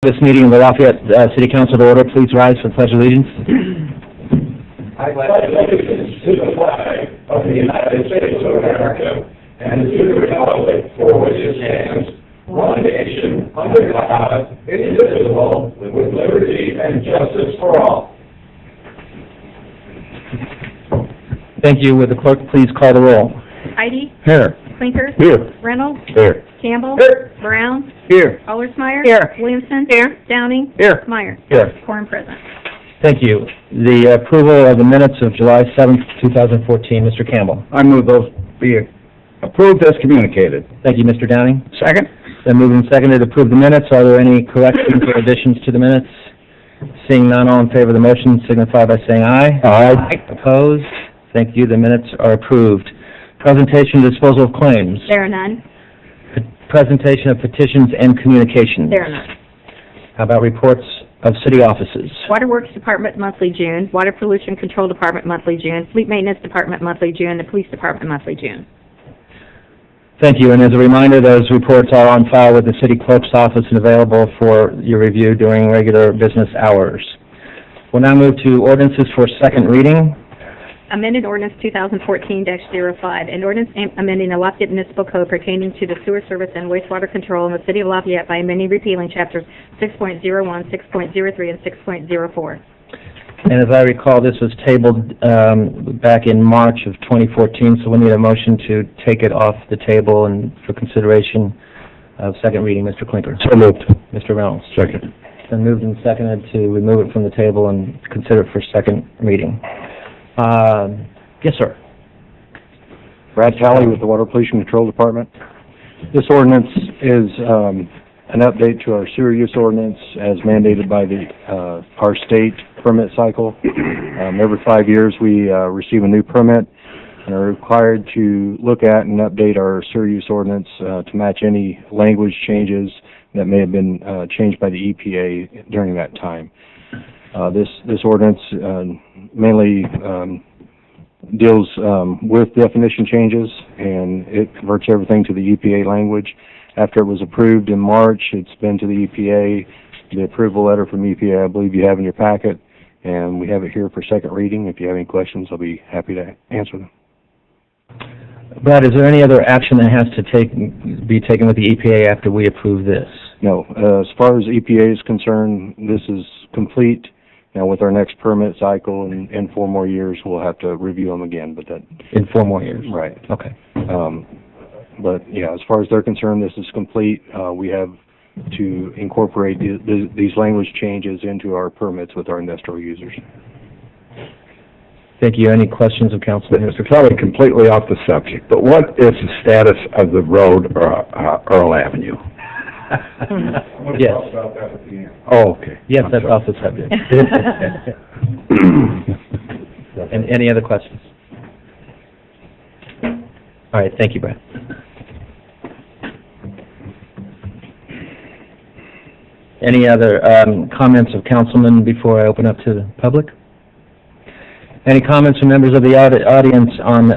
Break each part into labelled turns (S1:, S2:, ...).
S1: This meeting of the Lafayette City Council to order. Please rise for the Pledge of Allegiance.
S2: I pledge allegiance to the flag of the United States of America and to the republic for which it stands, one nation, under God, indivisible, with liberty and justice for all.
S1: Thank you. Would the clerk please call the roll?
S3: Heidi?
S1: Here.
S3: Clinker?
S1: Here.
S3: Reynolds?
S1: Here.
S3: Campbell?
S1: Here.
S3: Brown?
S1: Here.
S3: Allersmeyer?
S1: Here.
S3: Williamson? Here. Downing?
S1: Here.
S3: Meyer?
S1: Here.
S3: Quorum present.
S1: Thank you. The approval of the minutes of July 7th, 2014. Mr. Campbell.
S4: I move those be approved as communicated.
S1: Thank you, Mr. Downing.
S4: Second.
S1: Then moved and seconded to approve the minutes. Are there any corrections or additions to the minutes? Seeing none, all in favor of the motion signify by saying aye.
S4: Aye.
S1: Opposed? Thank you. The minutes are approved. Presentation and disposal of claims.
S3: There are none.
S1: Presentation of petitions and communications.
S3: There are none.
S1: How about reports of city offices?
S3: Waterworks Department monthly June, Water Pollution Control Department monthly June, Fleet Maintenance Department monthly June, the Police Department monthly June.
S1: Thank you. And as a reminder, those reports are on file with the city clerk's office and available for your review during regular business hours. We'll now move to ordinances for second reading.
S3: Amended Ordinance 2014-05, an ordinance amending the Lafayette Municipal Code pertaining to the sewer service and wastewater control in the city of Lafayette by amending repealing chapters 6.01, 6.03, and 6.04.
S1: And as I recall, this was tabled back in March of 2014, so we need a motion to take it off the table and for consideration of second reading. Mr. Clinker.
S4: So moved.
S1: Mr. Reynolds.
S4: Second.
S1: Then moved and seconded to remove it from the table and consider it for second reading. Yes, sir.
S4: Brad Talley with the Water Pollution Control Department. This ordinance is an update to our sewer use ordinance as mandated by our state permit cycle. Every 5 years we receive a new permit and are required to look at and update our sewer use ordinance to match any language changes that may have been changed by the EPA during that time. This ordinance mainly deals with definition changes, and it converts everything to the EPA language. After it was approved in March, it's been to the EPA. The approval letter from EPA, I believe you have in your packet, and we have it here for second reading. If you have any questions, I'll be happy to answer them.
S1: Brad, is there any other action that has to be taken with the EPA after we approve this?
S4: No. As far as EPA is concerned, this is complete. Now, with our next permit cycle in 4 more years, we'll have to review them again. But that
S1: In 4 more years?
S4: Right.
S1: Okay.
S4: But, yeah, as far as they're concerned, this is complete. We have to incorporate these language changes into our permits with our industrial users.
S1: Thank you. Any questions of council?
S5: Mr. Kelly, completely off the subject, but what is the status of the road Earl Avenue?
S1: Yes.
S4: About that at the end.
S5: Oh, okay.
S1: Yes,
S5: I'm
S1: that's
S5: sorry.
S1: off the subject. And any other questions? All right. Thank you, Brad. Any other comments of councilmen before I open up to the public? Any comments from members of the audience on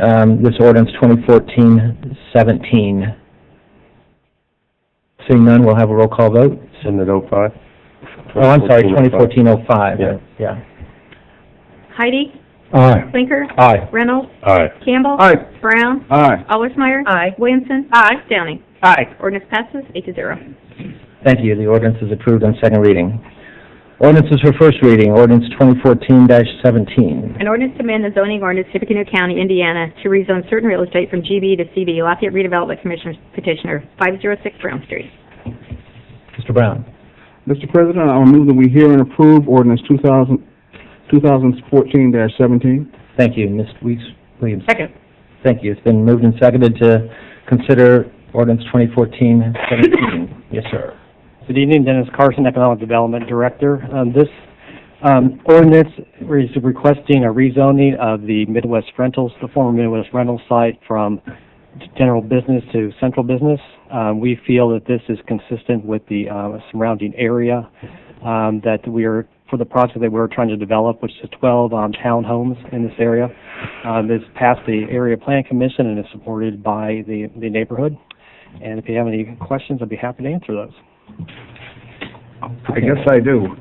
S1: this ordinance 2014-17? Seeing none, we'll have a roll call vote.
S4: Senate 05.
S1: Oh, I'm sorry, 2014-05. Yeah.
S3: Heidi?
S4: Aye.
S3: Clinker?
S1: Aye.
S3: Reynolds?
S4: Aye.
S3: Campbell?
S4: Aye.
S3: Brown?
S4: Aye.
S3: Allersmeyer? Aye. Williamson? Aye. Downing?
S4: Aye.
S3: Ordinance passes 8-0.
S1: Thank you. The ordinance is approved on second reading. Ordinances for first reading. Ordinance 2014-17.
S3: An ordinance to amend the zoning ordinance, Tippecanoe County, Indiana, to rezone certain real estate from GB to CB. Lafayette Redevelopment Commissioner petitioner, 506 Brown Street.
S1: Mr. Brown.
S6: Mr. President, I will move that we hear and approve ordinance 2014-17.
S1: Thank you. Ms. Williams.
S3: Second.
S1: Thank you. It's been moved and seconded to consider ordinance 2014-17. Yes, sir.
S7: Good evening, Dennis Carson, Economic Development Director. This ordinance is requesting a rezoning of the Midwest Rentals, the former Midwest Rentals site, from general business to central business. We feel that this is consistent with the surrounding area that we are, for the project that we're trying to develop, which is 12 townhomes in this area. This passed the Area Plan Commission and is supported by the neighborhood. And if you have any questions, I'd be happy to answer those.
S5: I guess I do.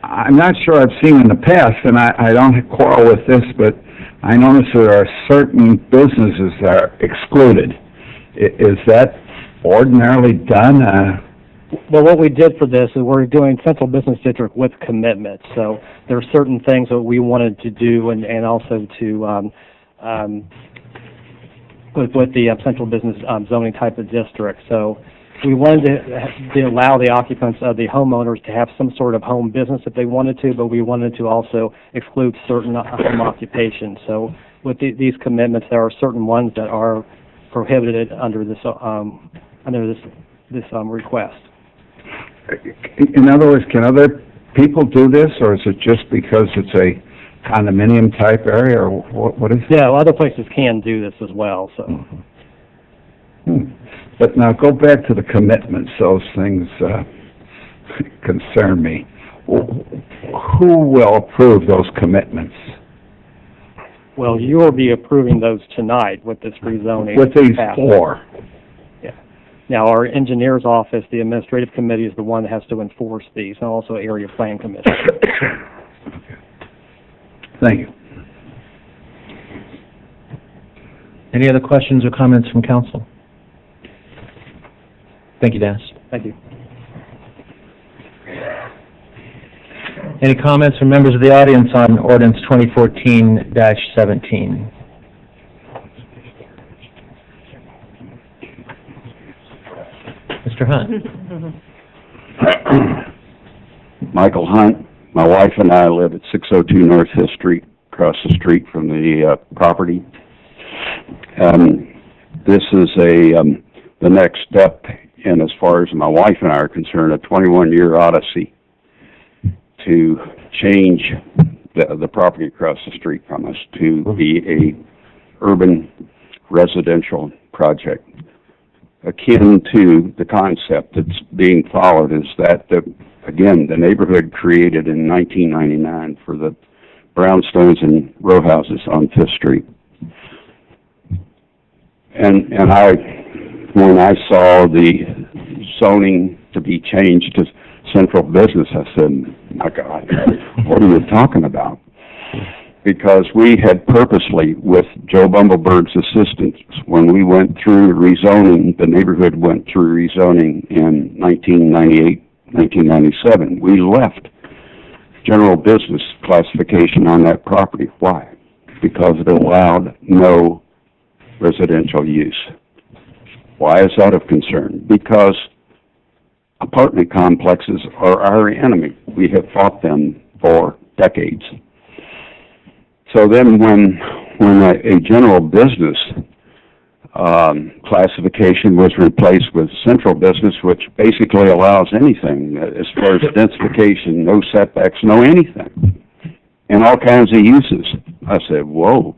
S5: I'm not sure I've seen in the past, and I don't quarrel with this, but I notice there are certain businesses that are excluded. Is that ordinarily done?
S7: Well, what we did for this is we're doing central business district with commitment. So there are certain things that we wanted to do, and also to with the central business zoning type of district. So we wanted to allow the occupants of the homeowners to have some sort of home business if they wanted to, but we wanted to also exclude certain home occupations. So with these commitments, there are certain ones that are prohibited under this request.
S5: In other words, can other people do this, or is it just because it's a condominium type area, or what is it?
S7: Yeah, well, other places can do this as well. So.
S5: But now go back to the commitments. Those things concern me. Who will approve those commitments?
S7: Well, you will be approving those tonight with this rezoning.
S5: With these four?
S7: Yeah. Now, our engineer's office, the administrative committee, is the one that has to enforce these, and also area plan commission.
S5: Thank you.
S1: Any other questions or comments from council? Thank you, Dennis.
S7: Thank you.
S1: Any comments from members of the audience on ordinance 2014-17? Mr. Hunt.
S8: Michael Hunt. My wife and I live at 602 North Hill Street, across the street from the property. This is the next step in, as far as my wife and I are concerned, a 21-year odyssey to change the property across the street from us to be a urban residential project. Akin to the concept that's being followed is that, again, the neighborhood created in 1999 for the brownstones and row houses on 5th Street. And when I saw the zoning to be changed to central business, I said, my God, what are you talking about? Because we had purposely, with Joe Bumblebird's assistance, when we went through rezoning, the neighborhood went through rezoning in 1998, 1997, we left general business classification on that property. Why? Because it allowed no residential use. Why is that of concern? Because apartment complexes are our enemy. We have fought them for decades. So then when a general business classification was replaced with central business, which basically allows anything as far as densification, no setbacks, no anything, and all kinds of uses, I said, whoa.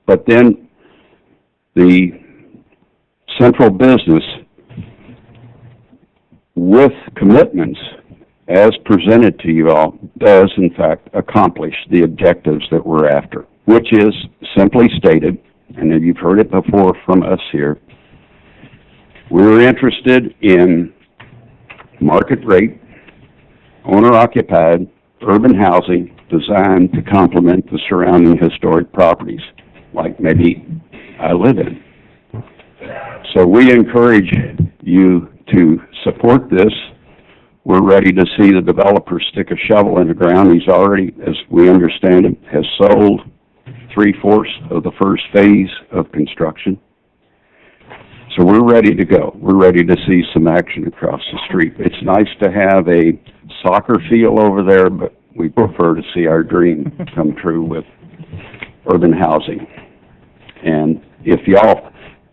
S8: But then the central business with commitments as presented to you all does in fact accomplish the objectives that we're after, which is simply stated, and you've heard it before from us here, we're interested in market rate, owner-occupied, urban housing designed to complement the surrounding historic properties, like maybe I live in. So we encourage you to support this. We're ready to see the developer stick a shovel in the ground. He's already, as we understand it, has sold 3/4 of the first phase of construction. So we're ready to go. We're ready to see some action across the street. It's nice to have a soccer field over there, but we prefer to see our dream come true with urban housing. And if y'all,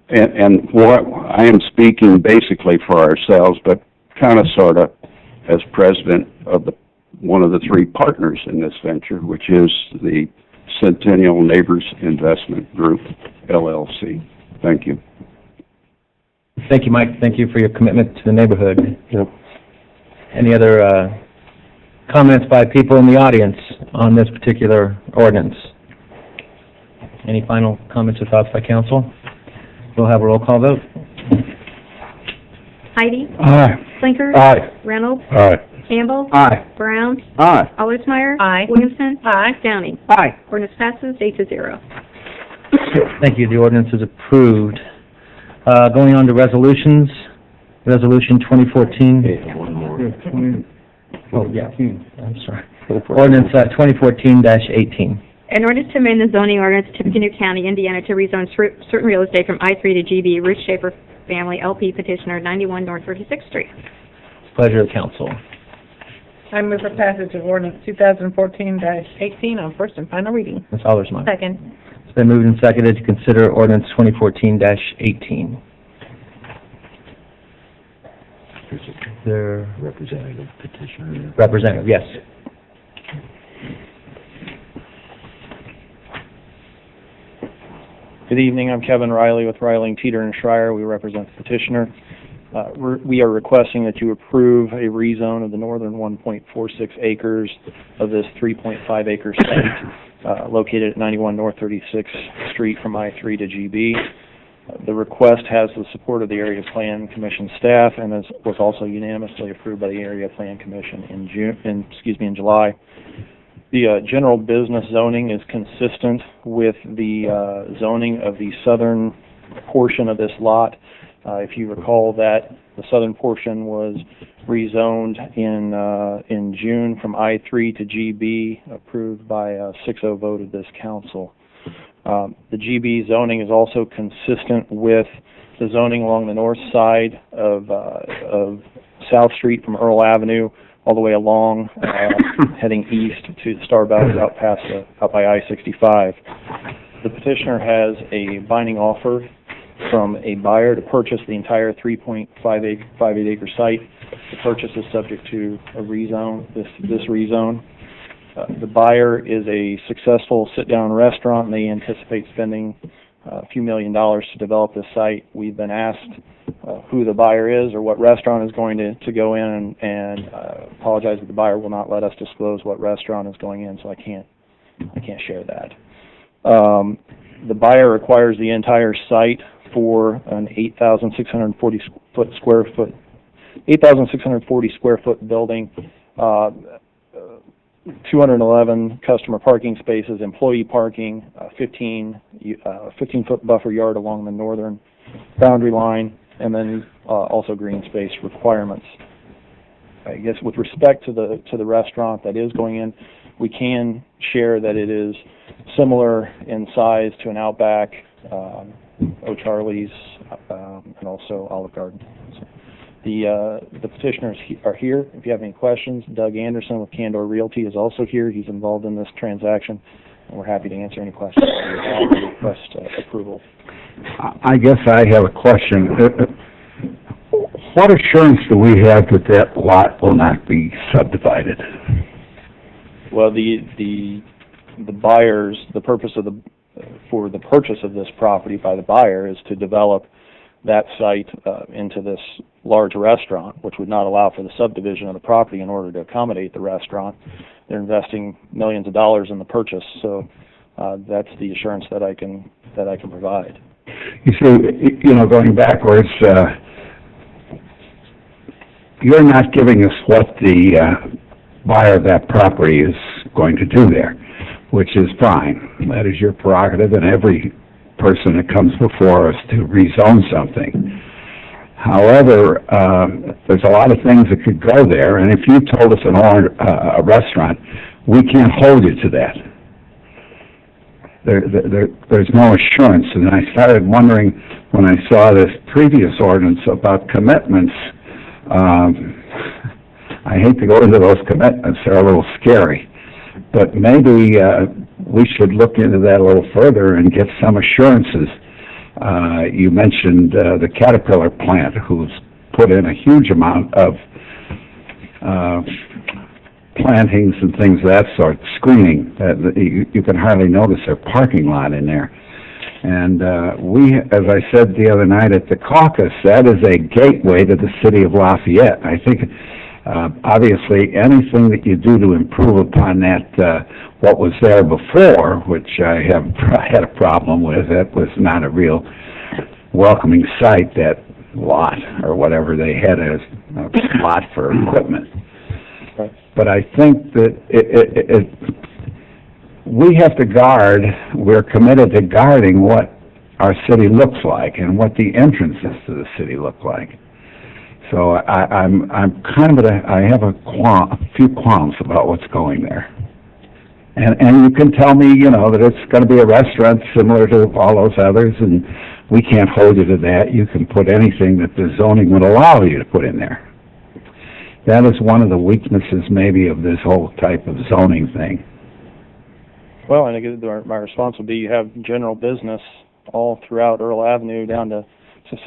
S8: and what I am speaking basically for ourselves, but kind of sort of as president of one of the three partners in this venture, which is the Centennial Neighbors Investment Group, LLC. Thank you.
S1: Thank you, Mike. Thank you for your commitment to the neighborhood.
S4: Yep.
S1: Any other comments by people in the audience on this particular ordinance? Any final comments or thoughts by council? We'll have a roll call vote.
S3: Heidi,
S5: Aye.
S3: Flinker,
S5: Aye.
S3: Reynolds,
S5: Aye.
S3: Campbell,
S5: Aye.
S3: Brown,
S5: Aye.
S3: Allersmeyer.
S9: Aye.
S3: Williamson.
S9: Aye.
S3: Downing.
S6: Aye.
S3: Ordinance passes 8-0.
S1: Thank you. The ordinance is approved. Going on to resolutions. Resolution 2014. Oh, yeah. I'm sorry. Ordinance 2014-18.
S3: An ordinance to amend the zoning ordinance to Tippecanoe County, Indiana to rezone certain real estate from I-3 to GB. Ruth Schaefer Family, LP petitioner, 91 North 36th Street.
S1: Pleasure of council.
S9: I move for passage of ordinance 2014-18 on first and final reading.
S1: Ms. Allersmeyer.
S9: Second.
S1: It's been moved and seconded to consider ordinance 2014-18. There...
S8: Representative petitioner.
S1: Representative, yes.
S10: Good evening. I'm Kevin Riley with Riley, Teeter and Schreier. We represent the petitioner. We are requesting that you approve a rezone of the northern 1.46 acres of this 3.5 acre site located at 91 North 36th Street from I-3 to GB. The request has the support of the Area Plan Commission staff and was also unanimously approved by the Area Plan Commission in July. The general business zoning is consistent with the zoning of the southern portion of this lot. If you recall that the southern portion was rezoned in June from I-3 to GB, approved by a 6-0 vote of this council. The GB zoning is also consistent with the zoning along the north side of South Street from Earl Avenue all the way along, heading east to Starbucks out by I-65. The petitioner has a binding offer from a buyer to purchase the entire 3.58 acre site. The purchase is subject to a rezone, this rezone. The buyer is a successful sit-down restaurant, and they anticipate spending a few $1 million to develop this site. We've been asked who the buyer is or what restaurant is going to go in, and apologize that the buyer will not let us disclose what restaurant is going in, so I can't share that. The buyer requires the entire site for an 8,640 square foot building, 211 customer parking spaces, employee parking, 15-foot buffer yard along the northern boundary line, and then also green space requirements. I guess with respect to the restaurant that is going in, we can share that it is similar in size to an Outback, O'Charlie's, and also Olive Garden. So the petitioners are here. If you have any questions, Doug Anderson with Candor Realty is also here. He's involved in this transaction, and we're happy to answer any questions. We request approval.
S5: I guess I have a question. What assurance do we have that that lot will not be subdivided?
S10: Well, the buyers, the purpose of for the purchase of this property by the buyer is to develop that site into this large restaurant, which would not allow for the subdivision of the property in order to accommodate the restaurant. They're investing millions of dollars in the purchase, so that's the assurance that I can provide.
S5: You see, going backwards, you're not giving us what the buyer of that property is going to do there, which is fine. That is your prerogative, and every person that comes before us to rezone something. However, there's a lot of things that could go there, and if you told us a restaurant, we can't hold you to that. There's no assurance, and I started wondering when I saw this previous ordinance about commitments. I hate to go into those commitments; they're a little scary. But maybe we should look into that a little further and get some assurances. You mentioned the Caterpillar plant, who's put in a huge amount of plantings and things of that sort, screening. You can hardly notice their parking lot in there. And we, as I said the other night at the caucus, that is a gateway to the city of Lafayette. I think, obviously, anything that you do to improve upon that, what was there before, which I have had a problem with, that was not a real welcoming sight, that lot, or whatever they had as a lot for equipment.
S10: Right.
S5: But I think that we have to guard, we're committed to guarding what our city looks like and what the entrances to the city look like. So I'm kind of I have a few qualms about what's going there. And you can tell me, that it's going to be a restaurant similar to all those others, and we can't hold you to that. You can put anything that the zoning would allow you to put in there. That is one of the weaknesses maybe of this whole type of zoning thing.
S10: Well, and again, my response would be you have general business all throughout Earl Avenue down to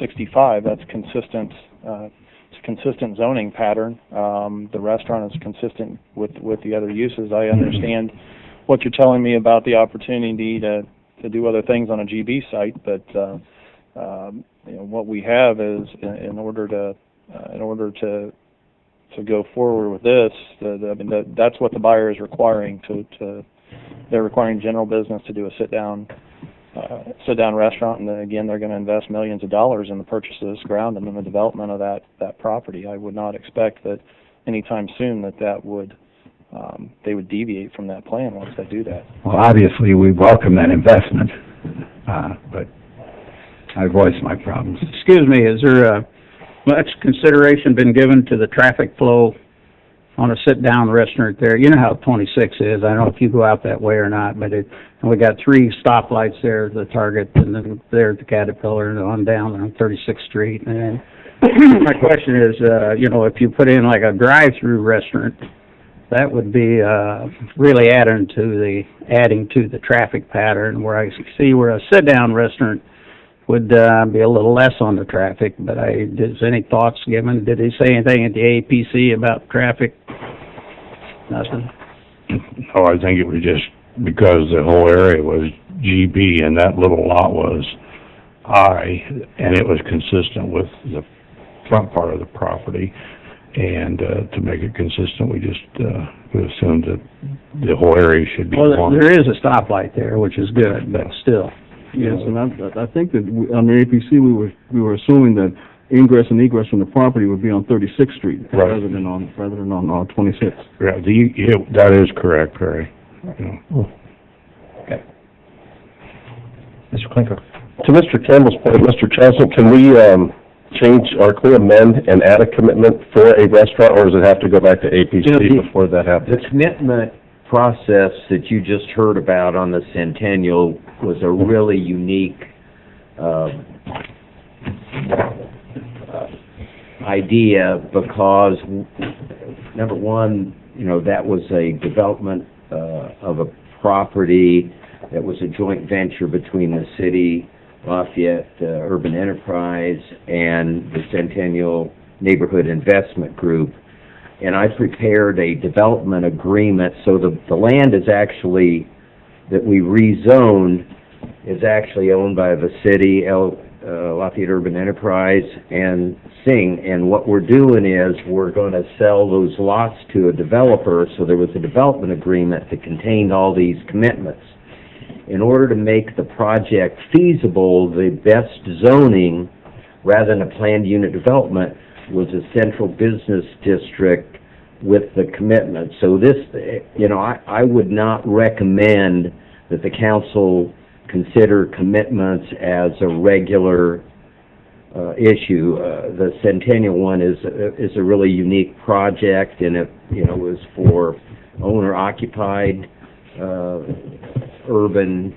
S10: 65. That's consistent. It's a consistent zoning pattern. The restaurant is consistent with the other uses. I understand what you're telling me about the opportunity to do other things on a GB site, but what we have is in order to go forward with this, that's what the buyer is requiring. They're requiring general business to do a sit down restaurant, and then again they're going to invest millions of dollars in the purchase of this ground and in the development of that property. I would not expect that anytime soon that would they would deviate from that plan once they do that.
S5: Well, obviously we welcome that investment, but I voiced my problems.
S6: Excuse me, is there much consideration been given to the traffic flow on a sit-down restaurant there? You know how 26 is. I don't know if you go out that way or not, but we got 3 stoplights there, the Target, and then there at the Caterpillar, and on down on 36th Street. And my question is, if you put in like a drive-through restaurant, that would be really adding to the traffic pattern. Where I see where a sit-down restaurant would be a little less on the traffic. But is any thoughts given? Did he say anything at the APC about traffic? Nothing.
S11: Oh, I think it was just because the whole area was GB and that little lot was I, and it was consistent with the front part of the property. And to make it consistent, we just we assumed that the whole area should be one.
S6: Well, there is a stoplight there, which is good, but still.
S2: Yes, and I think that on the APC we were assuming that ingress and egress from the property would be on 36th Street rather than on 26th.
S11: Yeah, that is correct, Perry. Yeah.
S1: Okay. Mr. Klinker.
S12: To Mr. Campbell's point, Mr. Johnson, can we change, or can we amend and add a commitment for a restaurant, or does it have to go back to APC before that happens?
S13: The commitment process that you just heard about on the Centennial was a really unique idea because, number one, that was a development of a property that was a joint venture between the city, Lafayette Urban Enterprise, and the Centennial Neighborhood Investment Group. And I prepared a development agreement, so the land is actually, that we rezoned, is actually owned by the city, Lafayette Urban Enterprise, and Sing. And what we're doing is we're going to sell those lots to a developer, so there was a development agreement that contained all these commitments. In order to make the project feasible, the best zoning, rather than a planned unit development, was a central business district with the commitment. So this, I would not recommend that the council consider commitments as a regular issue. The Centennial one is a really unique project, and it was for owner-occupied urban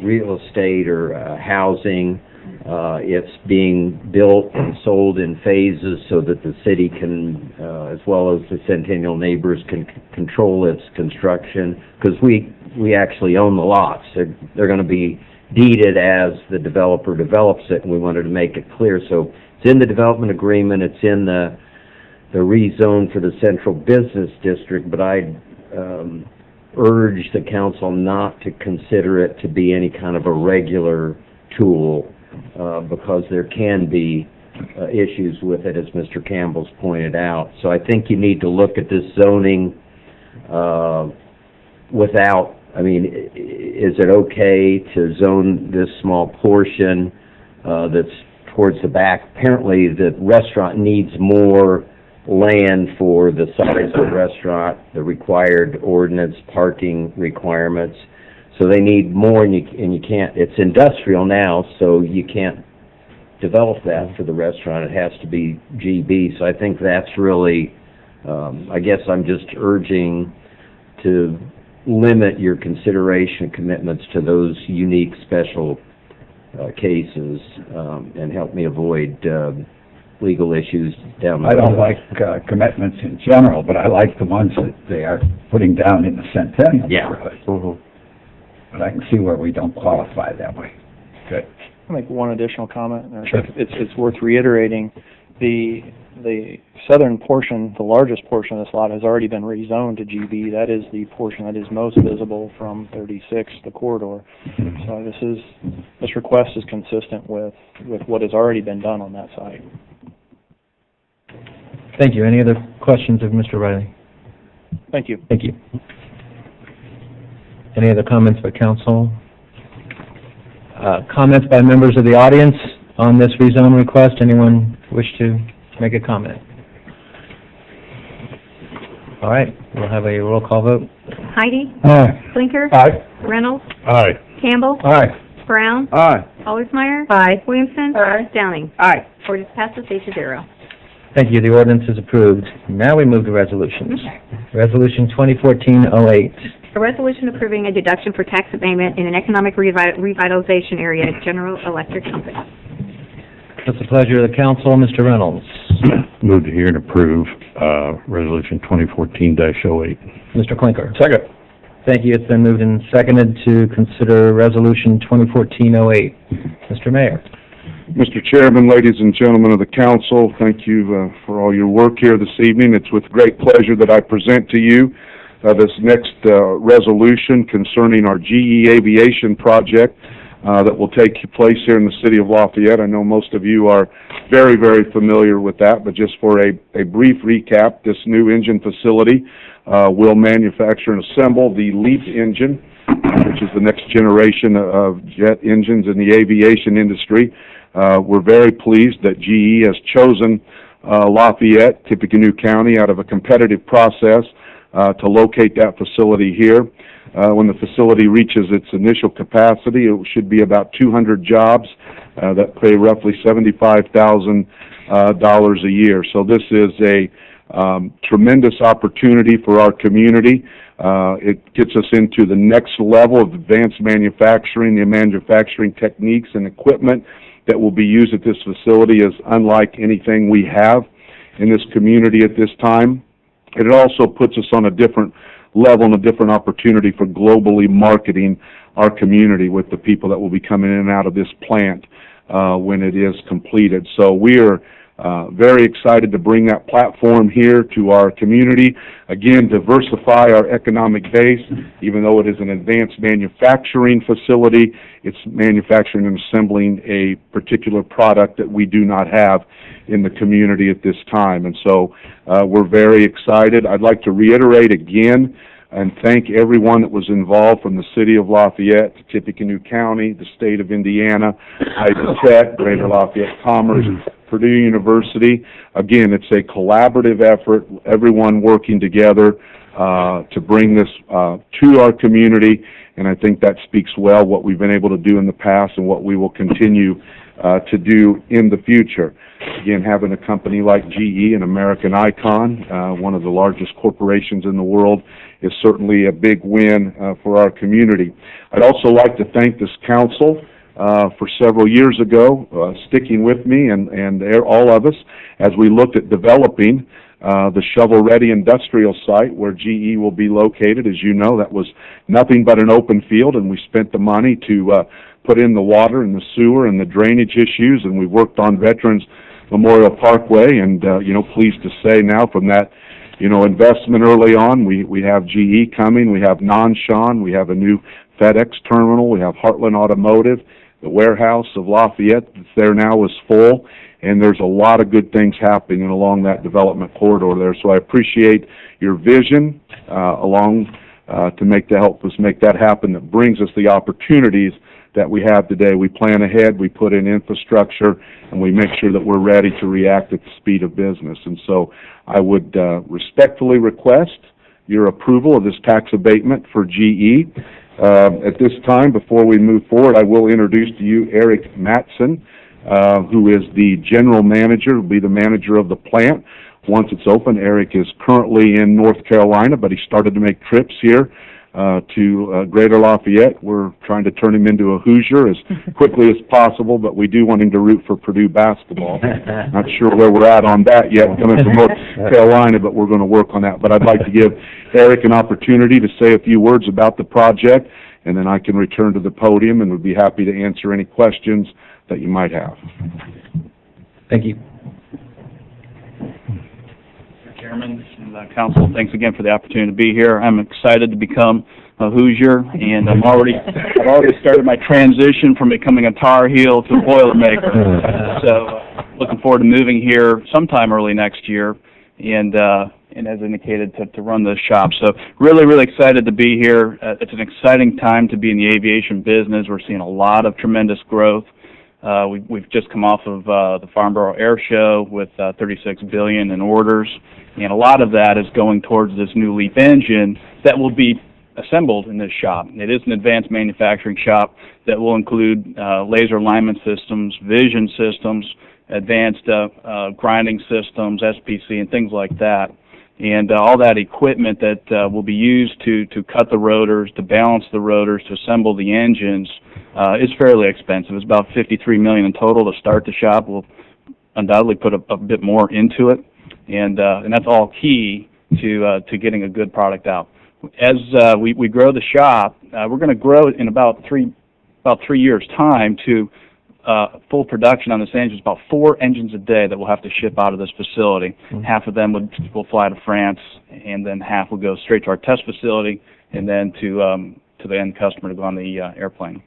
S13: real estate or housing. It's being built and sold in phases so that the city can, as well as the Centennial neighbors, can control its construction, because we actually own the lots. They're going to be deeded as the developer develops it, and we wanted to make it clear. So it's in the development agreement, it's in the rezone for the central business district, but I'd urge the council not to consider it to be any kind of a regular tool, because there can be issues with it, as Mr. Campbell's pointed out. So I think you need to look at this zoning without, is it okay to zone this small portion that's towards the back. Apparently, the restaurant needs more land for the size of the restaurant, the required ordinance, parking requirements. So they need more, and you can't, it's industrial now, so you can't develop that for the restaurant. It has to be GB. So I think that's really, I guess I'm just urging to limit your consideration commitments to those unique special cases, and help me avoid legal issues down the road.
S5: I don't like commitments in general, but I like the ones that they are putting down in the Centennial
S13: Yeah.
S5: neighborhood. But I can see where we don't qualify that way. Good.
S10: I'll make one additional comment.
S5: Sure.
S10: It's worth reiterating. The southern portion, the largest portion of this lot, has already been rezoned to GB. That is the portion that is most visible from 36, the corridor. So this request is consistent with what has already been done on that site.
S1: Thank you. Any other questions of Mr. Riley?
S10: Thank you.
S1: Thank you. Any other comments by council? Comments by members of the audience on this rezone request? Anyone wish to make a comment? All right, we'll have a roll call vote.
S3: Heidi?
S5: Aye.
S3: Blinker?
S5: Aye.
S3: Reynolds?
S11: Aye.
S3: Campbell?
S5: Aye.
S3: Brown?
S5: Aye.
S3: Allersmeyer?
S9: Aye.
S3: Williamson?
S9: Aye.
S3: Downing?
S5: Aye.
S3: Ordinance passes 8-0.
S1: Thank you. The ordinance is approved. Now we move to resolutions. Resolution 2014-08.
S3: A resolution approving a deduction for tax abatement in an economic revitalization area, General Electric Company.
S1: What's the pleasure of the council? Mr. Reynolds.
S11: Move to hear and approve, resolution 2014-08.
S1: Mr. Clinker.
S5: Second.
S1: Thank you. It's been moved and seconded to consider resolution 2014-08. Mr. Mayor.
S14: Mr. Chairman, ladies and gentlemen of the council, thank you for all your work here this evening. It's with great pleasure that I present to you this next resolution concerning our GE Aviation project that will take place here in the city of Lafayette. I know most of you are very, very familiar with that, but just for a brief recap, this new engine facility will manufacture and assemble the LEAP engine, which is the next generation of jet engines in the aviation industry. We're very pleased that GE has chosen Lafayette, Tippecanoe County, out of a competitive process to locate that facility here. When the facility reaches its initial capacity, it should be about 200 jobs that pay roughly $75,000 a year. So this is a tremendous opportunity for our community. It gets us into the next level of advanced manufacturing. The manufacturing techniques and equipment that will be used at this facility is unlike anything we have in this community at this time. And it also puts us on a different level and a different opportunity for globally marketing our community with the people that will be coming in and out of this plant when it is completed. So we are very excited to bring that platform here to our community. Again, diversify our economic base. Even though it is an advanced manufacturing facility, it's manufacturing and assembling a particular product that we do not have in the community at this time. And so we're very excited. I'd like to reiterate again and thank everyone that was involved from the city of Lafayette to Tippecanoe County, the state of Indiana, Ivy Tech, Greater Lafayette Commerce, Purdue University. Again, it's a collaborative effort, everyone working together to bring this to our community, and I think that speaks well what we've been able to do in the past and what we will continue to do in the future. Again, having a company like GE, an American icon, one of the largest corporations in the world, is certainly a big win for our community. I'd also like to thank this council for several years ago, sticking with me and all of us as we looked at developing the shovel-ready industrial site where GE will be located. As you know, that was nothing but an open field, and we spent the money to put in the water and the sewer and the drainage issues, and we worked on Veterans Memorial Parkway, and pleased to say now from that investment early on, we have GE coming, we have Nanshan, we have a new FedEx terminal, we have Heartland Automotive. The warehouse of Lafayette that's there now is full, and there's a lot of good things happening along that development corridor there. So I appreciate your vision to help us make that happen, that brings us the opportunities that we have today. We plan ahead, we put in infrastructure, and we make sure that we're ready to react at the speed of business. And so I would respectfully request your approval of this tax abatement for GE. At this time, before we move forward, I will introduce to you Eric Matson, who is the general manager, will be the manager of the plant. Once it's open, Eric is currently in North Carolina, but he started to make trips here to Greater Lafayette. We're trying to turn him into a Hoosier as quickly as possible, but we do want him to root for Purdue basketball. Not sure where we're at on that yet, coming from North Carolina, but we're going to work on that. But I'd like to give Eric an opportunity to say a few words about the project, and then I can return to the podium and would be happy to answer any questions that you might have.
S1: Thank you.
S10: Chairman and Council, thanks again for the opportunity to be here. I'm excited to become a Hoosier, and I've already started my transition from becoming a Tar Heel to a Boilermaker. So looking forward to moving here sometime early next year, and as indicated, to run the shop. So really excited to be here. It's an exciting time to be in the aviation business. We're seeing a lot of tremendous growth. We've just come off of the Farnborough Air Show with $36 billion in orders, and a lot of that is going towards this new LEAP engine that will be assembled in this shop. It is an advanced manufacturing shop that will include laser alignment systems, vision systems, advanced grinding systems, SPC, and things like that. And all that equipment that will be used to cut the rotors, to balance the rotors, to assemble the engines is fairly expensive. It's about $53 million in total to start the shop. We'll undoubtedly put a bit more into it, and that's all key to getting a good product out. As we grow the shop, we're going to grow it in about three years' time to full production on this engine is about 4 engines a day that we'll have to ship out of this facility. Half of them will fly to France, and then half will go straight to our test facility, and then to the end customer to go on the airplane.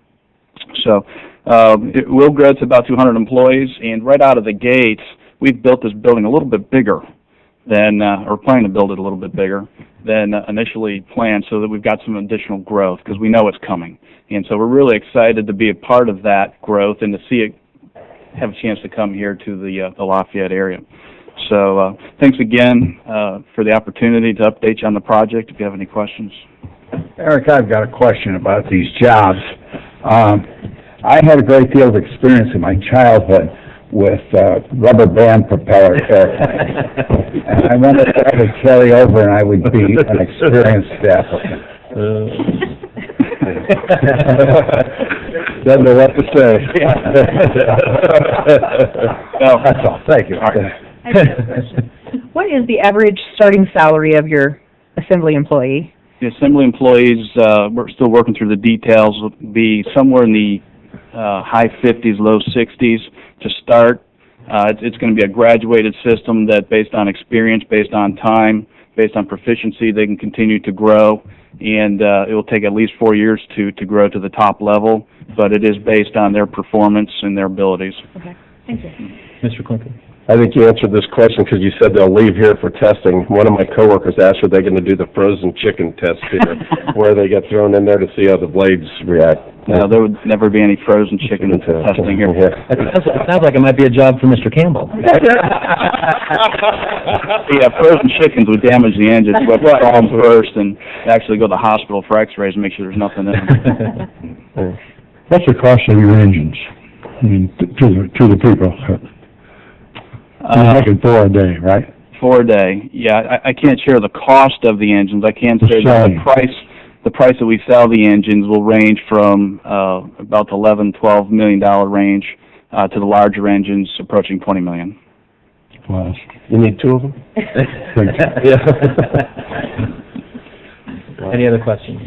S10: So it will grow to about 200 employees, and right out of the gates, we've built this building a little bit bigger than, or planning to build it a little bit bigger than initially planned, so that we've got some additional growth, because we know it's coming. And so we're really excited to be a part of that growth and to see it have a chance to come here to the Lafayette area. So thanks again for the opportunity to update you on the project, if you have any questions.
S5: Eric, I've got a question about these jobs. I had a great deal of experience in my childhood with rubber band propeller airplanes. And I wonder if that would carry over and I would be an experienced applicant.
S12: Doesn't know what to say.
S5: No, that's all. Thank you.
S9: I have a question. What is the average starting salary of your assembly employee?
S10: The assembly employees, we're still working through the details, will be somewhere in the high 50s, low 60s to start. It's going to be a graduated system that, based on experience, based on time, based on proficiency, they can continue to grow, and it will take at least 4 years to grow to the top level, but it is based on their performance and their abilities.
S9: Okay, thank you.
S1: Mr. Clinton?
S12: I think you answered this question because you said they'll leave here for testing. One of my coworkers asked, are they going to do the frozen chicken test here, where they get thrown in there to see how the blades react?
S10: No, there would never be any frozen chicken testing here.
S1: It sounds like it might be a job for Mr. Campbell.
S10: Yeah, frozen chickens would damage the engines. We have to thaw them first and actually go to the hospital for x-rays and make sure there's nothing in them.
S11: What's the cost of your engines? I mean, to the people? You're making 4 a day, right?
S10: 4 a day. Yeah, I can't share the cost of the engines. I can say that the price that we sell the engines will range from about the $11-12 million range to the larger engines approaching $20 million.
S11: Wow.
S12: You need 2 of them?
S1: Yeah. Any other questions?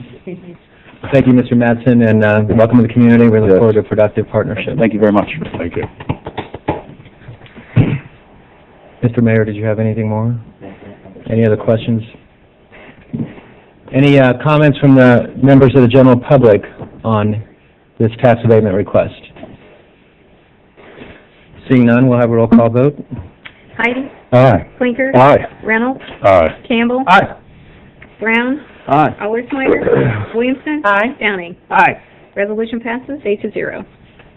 S1: Thank you, Mr. Madsen, and welcome to the community. We look forward to a productive partnership.
S10: Thank you very much.
S11: Thank you.
S1: Mr. Mayor, did you have anything more? Any other questions? Any comments from the members of the general public on this tax abatement request? Seeing none, we'll have a roll call vote.
S3: Heidi?
S11: Aye.
S3: Clinker?
S12: Aye.
S3: Reynolds?
S11: Aye.
S3: Campbell?
S12: Aye.
S3: Brown?
S11: Aye.
S3: Allersmeyer? Williamson?
S9: Aye.
S3: Downing?
S6: Aye.
S3: Resolution passes 8-0.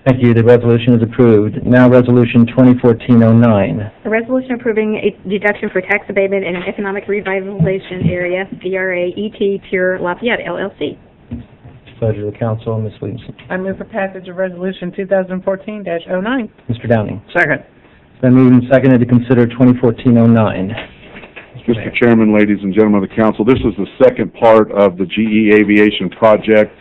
S1: Thank you. The resolution is approved. Now, Resolution 2014-09.
S3: A resolution approving a deduction for tax abatement in an economic revitalization area, DRA ET Pure Lafayette LLC.
S1: Pleasure of the council, Ms. Williamson.
S9: I move for passage of Resolution 2014-09.
S1: Mr. Downing.
S6: Second.
S1: It's been moved and seconded to consider 2014-09.
S14: Mr. Chairman, ladies and gentlemen of the council, this is the second part of the GE Aviation project.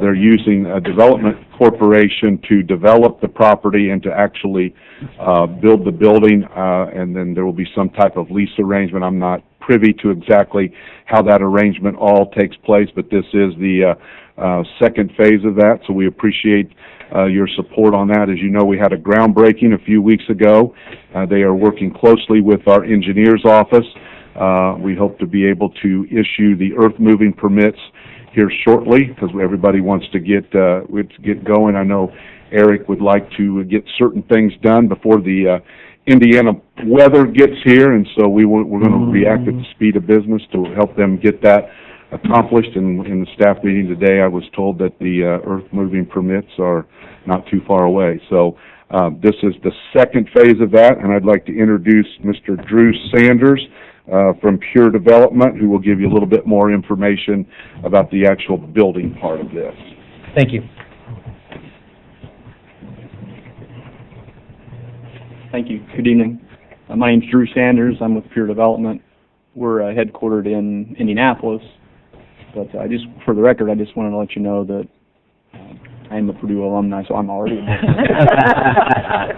S14: They're using a development corporation to develop the property and to actually build the building, and then there will be some type of lease arrangement. I'm not privy to exactly how that arrangement all takes place, but this is the second phase of that, so we appreciate your support on that. As you know, we had a groundbreaking a few weeks ago. They are working closely with our engineer's office. We hope to be able to issue the earth-moving permits here shortly, because everybody wants to get going. I know Eric would like to get certain things done before the Indiana weather gets here, and so we're going to react at the speed of business to help them get that accomplished. And in the staff meeting today, I was told that the earth-moving permits are not too far away. So this is the second phase of that, and I'd like to introduce Mr. Drew Sanders from Pure Development, who will give you a little bit more information about the actual building part of this.
S1: Thank you.
S10: Thank you. Good evening. My name's Drew Sanders. I'm with Pure Development. We're headquartered in Indianapolis, but for the record, I just wanted to let you know that I am a Purdue alumni, so I'm already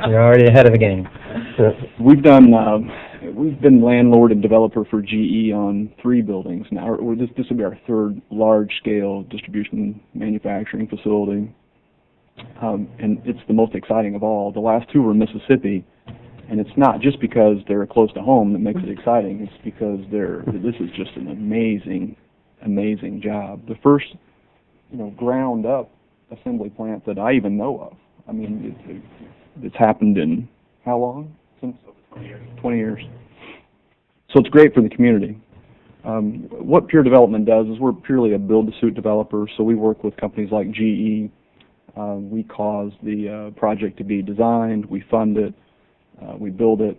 S1: You're already ahead of the game.
S10: We've been landlord and developer for GE on 3 buildings now. This will be our 3rd large-scale distribution manufacturing facility, and it's the most exciting of all. The last 2 were in Mississippi, and it's not just because they're close to home that makes it exciting. It's because this is just an amazing, amazing job. The first, ground-up assembly plant that I even know of. I mean, it's happened in how long? Since 20 years. So it's great for the community. What Pure Development does is we're purely a build-to-suit developer, so we work with companies like GE. We cause the project to be designed, we fund it, we build it,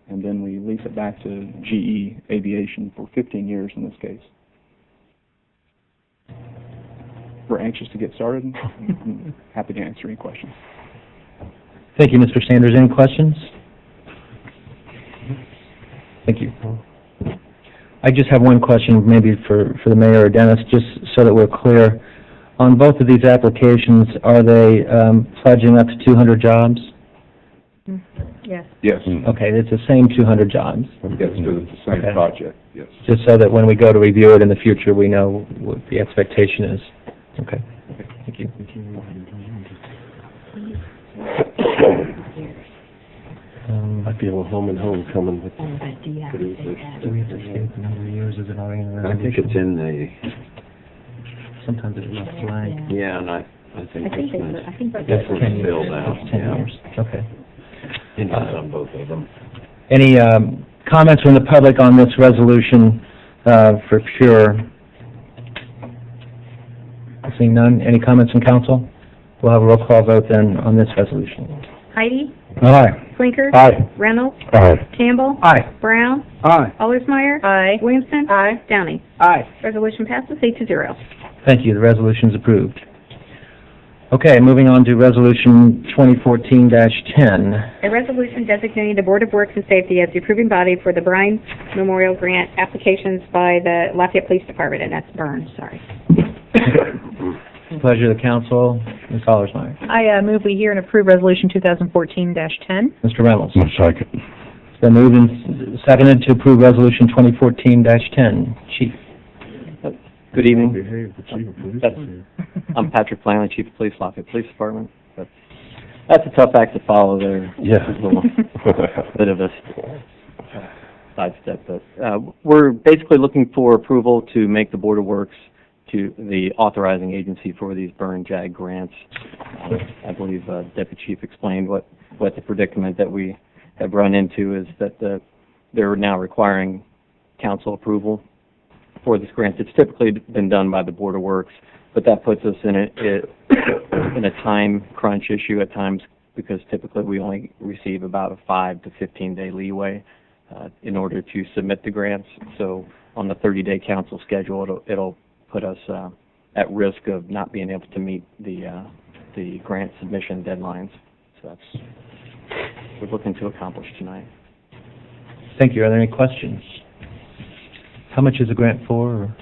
S10: and then we lease it back to GE Aviation for 15 years in this case. We're anxious to get started. Happy to answer any questions.
S1: Thank you, Mr. Sanders. Any questions? Thank you. I just have one question, maybe for the mayor or Dennis, just so that we're clear. On both of these applications, are they pledging up to 200 jobs?
S3: Yes.
S14: Yes.
S1: Okay, it's the same 200 jobs.
S14: Yes, because it's the same project, yes.
S1: Just so that when we go to review it in the future, we know what the expectation is. Okay. Thank you.
S12: I feel a home and homecoming with
S1: Do we have to state the number of years? Is it already in the
S13: I think it's in the,
S1: Sometimes it's not flagged.
S13: yeah, and I think this
S1: That's
S13: one's
S1: 10 years.
S13: filled out.
S1: It's 10 years. Okay.
S13: It's on both of them.
S1: Any comments from the public on this resolution for Pure? Seeing none, any comments from council? We'll have a roll call vote then on this resolution.
S3: Heidi?
S1: Aye.
S3: Clinker?
S1: Aye.
S3: Reynolds?
S11: Aye.
S3: Campbell?
S1: Aye.
S3: Brown?
S6: Aye.
S3: Allersmeyer?
S9: Aye.
S3: Williamson?
S9: Aye.
S3: Downey?
S6: Aye.
S3: Resolution passes 8-0.
S1: Thank you, the resolution is approved. Okay, moving on to Resolution 2014-10.
S3: A resolution designating the Board of Works and Safety as the approving body for the Bryan Memorial Grant applications by the Lafayette Police Department, and that's Burns, sorry.
S1: Pleasure of the council, Ms. Allersmeyer.
S9: I move we hear and approve Resolution 2014-10.
S1: Mr. Reynolds.
S11: Second.
S1: It's been moved and seconded to approve Resolution 2014-10. Chief.
S15: Good evening. I'm Patrick Flanley, Chief of Police, Lafayette Police Department. That's a tough act to follow there.
S12: Yeah.
S15: A little bit of a sidestep, but we're basically looking for approval to make the Board of Works to the authorizing agency for these burn JAG grants. I believe Deputy Chief explained what the predicament that we have run into is that they're now requiring council approval for this grant. It's typically been done by the Board of Works. but that puts us in a time crunch issue at times, because typically we only receive about a 5 to 15 day leeway in order to submit the grants. So on the 30-day council schedule, it'll put us at risk of not being able to meet the grant submission deadlines. So that's what we're looking to accomplish tonight.
S1: Thank you. Are there any questions? How much is the grant for? Or?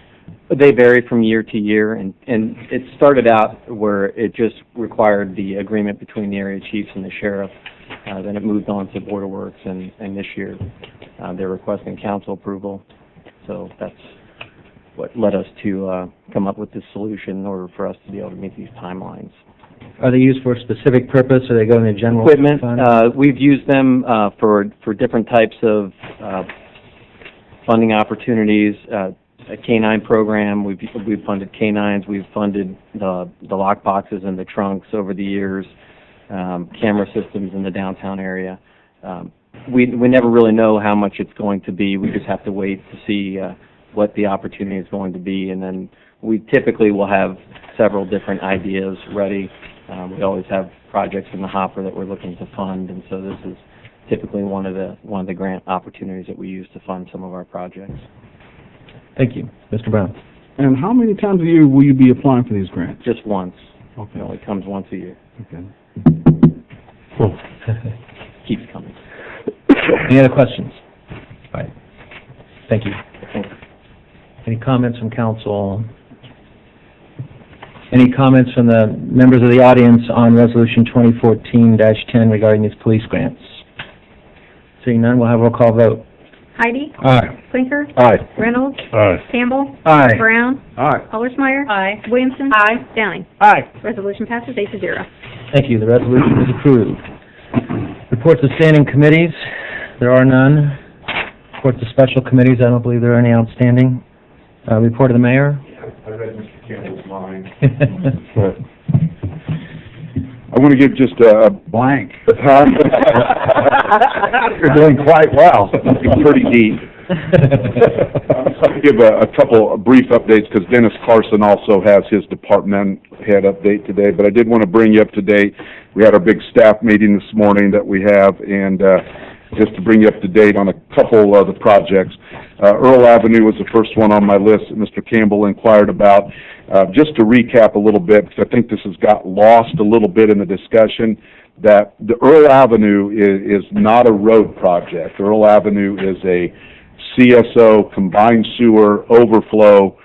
S15: They vary from year to year, and it started out where it just required the agreement between the area chiefs and the sheriff. Then it moved on to Board of Works, and this year they're requesting council approval. So that's what led us to come up with this solution in order for us to be able to meet these timelines.
S1: Are they used for a specific purpose, or are they going to general
S15: Equipment,
S1: fund?
S15: we've used them for different types of funding opportunities. A canine program, we've funded canines, we've funded the lock boxes and the trunks over the years, camera systems in the downtown area. We never really know how much it's going to be. We just have to wait to see what the opportunity is going to be, and then we typically will have several different ideas ready. We always have projects in the hopper that we're looking to fund, and so this is typically one of the grant opportunities that we use to fund some of our projects.
S1: Thank you. Mr. Brown.
S16: And how many times a year will you be applying for these grants?
S15: Just once.
S16: Okay.
S15: It only comes once a year.
S16: Okay.
S1: Cool.
S15: Keeps coming.
S1: Any other questions? All right. Thank you.
S15: Thanks.
S1: Any comments from council? Any comments from the members of the audience on Resolution 2014-10 regarding these police grants? Seeing none, we'll have a roll call vote.
S3: Heidi?
S1: Aye.
S3: Clinker?
S1: Aye.
S3: Reynolds?
S11: Aye.
S3: Campbell?
S1: Aye.
S3: Brown?
S16: Aye.
S3: Hollersmeyer?
S9: Aye.
S3: Williamson?
S9: Aye.
S3: Downing?
S1: Aye.
S3: Resolution passes 8-0.
S1: Thank you. The resolution is approved. Reports of standing committees. There are none. Reports of special committees. I don't believe there are any outstanding. Report of the mayor.
S14: I read Mr. Campbell's mind. I want to give just a
S5: Blank.
S14: Huh?
S5: You're doing quite well.
S14: Pretty deep. I'll give a couple of brief updates because Dennis Carson also has his department head update today, but I did want to bring you up to date. We had our big staff meeting this morning that we have, and just to bring you up to date on a couple of the projects. Earl Avenue was the first one on my list that Mr. Campbell inquired about. Just to recap a little bit, because I think this has got lost a little bit in the discussion, that the Earl Avenue is not a road project. Earl Avenue is a CSO, combined sewer overflow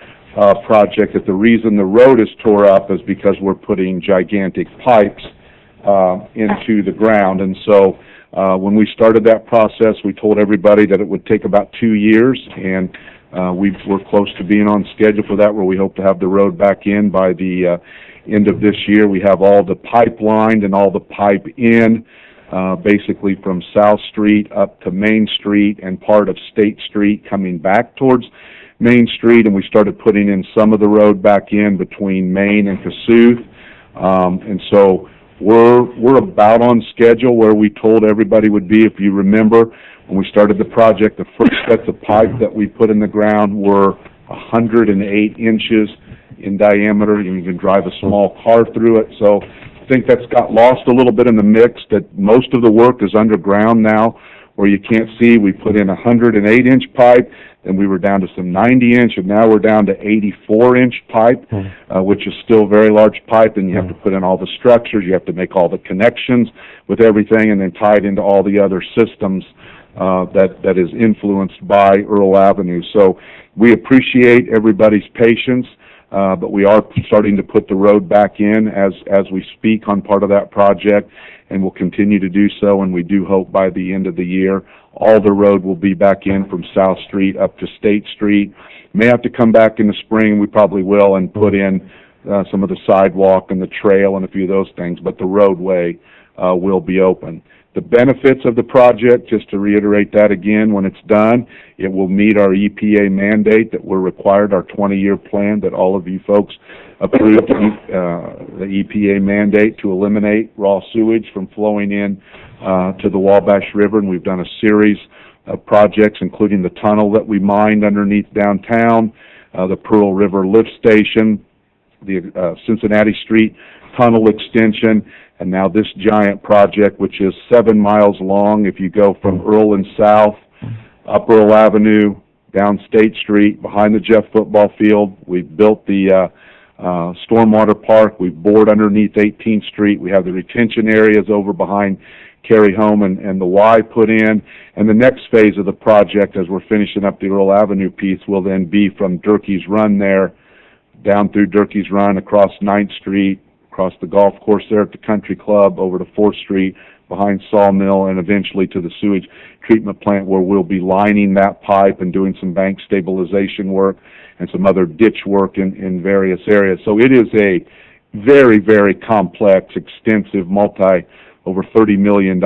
S14: project, that the reason the road is tore up is because we're putting gigantic pipes into the ground. And so when we started that process, we told everybody that it would take about 2 years, and we're close to being on schedule for that, where we hope to have the road back in by the end of this year. We have all the pipe lined and all the pipe in, basically from South Street up to Main Street and part of State Street coming back towards Main Street, and we started putting in some of the road back in between Main and Kossuth. And so we're about on schedule where we told everybody would be. If you remember, when we started the project, the first sets of pipe that we put in the ground were 108 inches in diameter. You can drive a small car through it. So I think that's got lost a little bit in the mix, that most of the work is underground now where you can't see. We put in 108-inch pipe, then we were down to some 90-inch, and now we're down to 84-inch pipe, which is still very large pipe, and you have to put in all the structures, you have to make all the connections with everything, and then tie it into all the other systems that is influenced by Earl Avenue. So we appreciate everybody's patience, but we are starting to put the road back in as we speak on part of that project, and we'll continue to do so, and we do hope by the end of the year all the road will be back in from South Street up to State Street. May have to come back in the spring, we probably will, and put in some of the sidewalk and the trail and a few of those things, but the roadway will be open. The benefits of the project, just to reiterate that again, when it's done, it will meet our EPA mandate that we're required, our 20-year plan that all of you folks approved, the EPA mandate to eliminate raw sewage from flowing in to the Wabash River, and we've done a series of projects, including the tunnel that we mined underneath downtown, the Pearl River lift station, the Cincinnati Street tunnel extension, and now this giant project, which is 7 miles long. If you go from Earl and south, up Earl Avenue, down State Street, behind the Jeff football field, we've built the stormwater park. We've bored underneath 18th Street. We have the retention areas over behind Cary Home and the Y put in. And the next phase of the project, as we're finishing up the Earl Avenue piece, will then be from Durkee's Run there, down through Durkee's Run, across 9th Street, across the golf course there at the Country Club, over to 4th Street, behind Sawmill, and eventually to the sewage treatment plant, where we'll be lining that pipe and doing some bank stabilization work and some other ditch work in various areas. So it is a very, very complex, extensive, over $30 million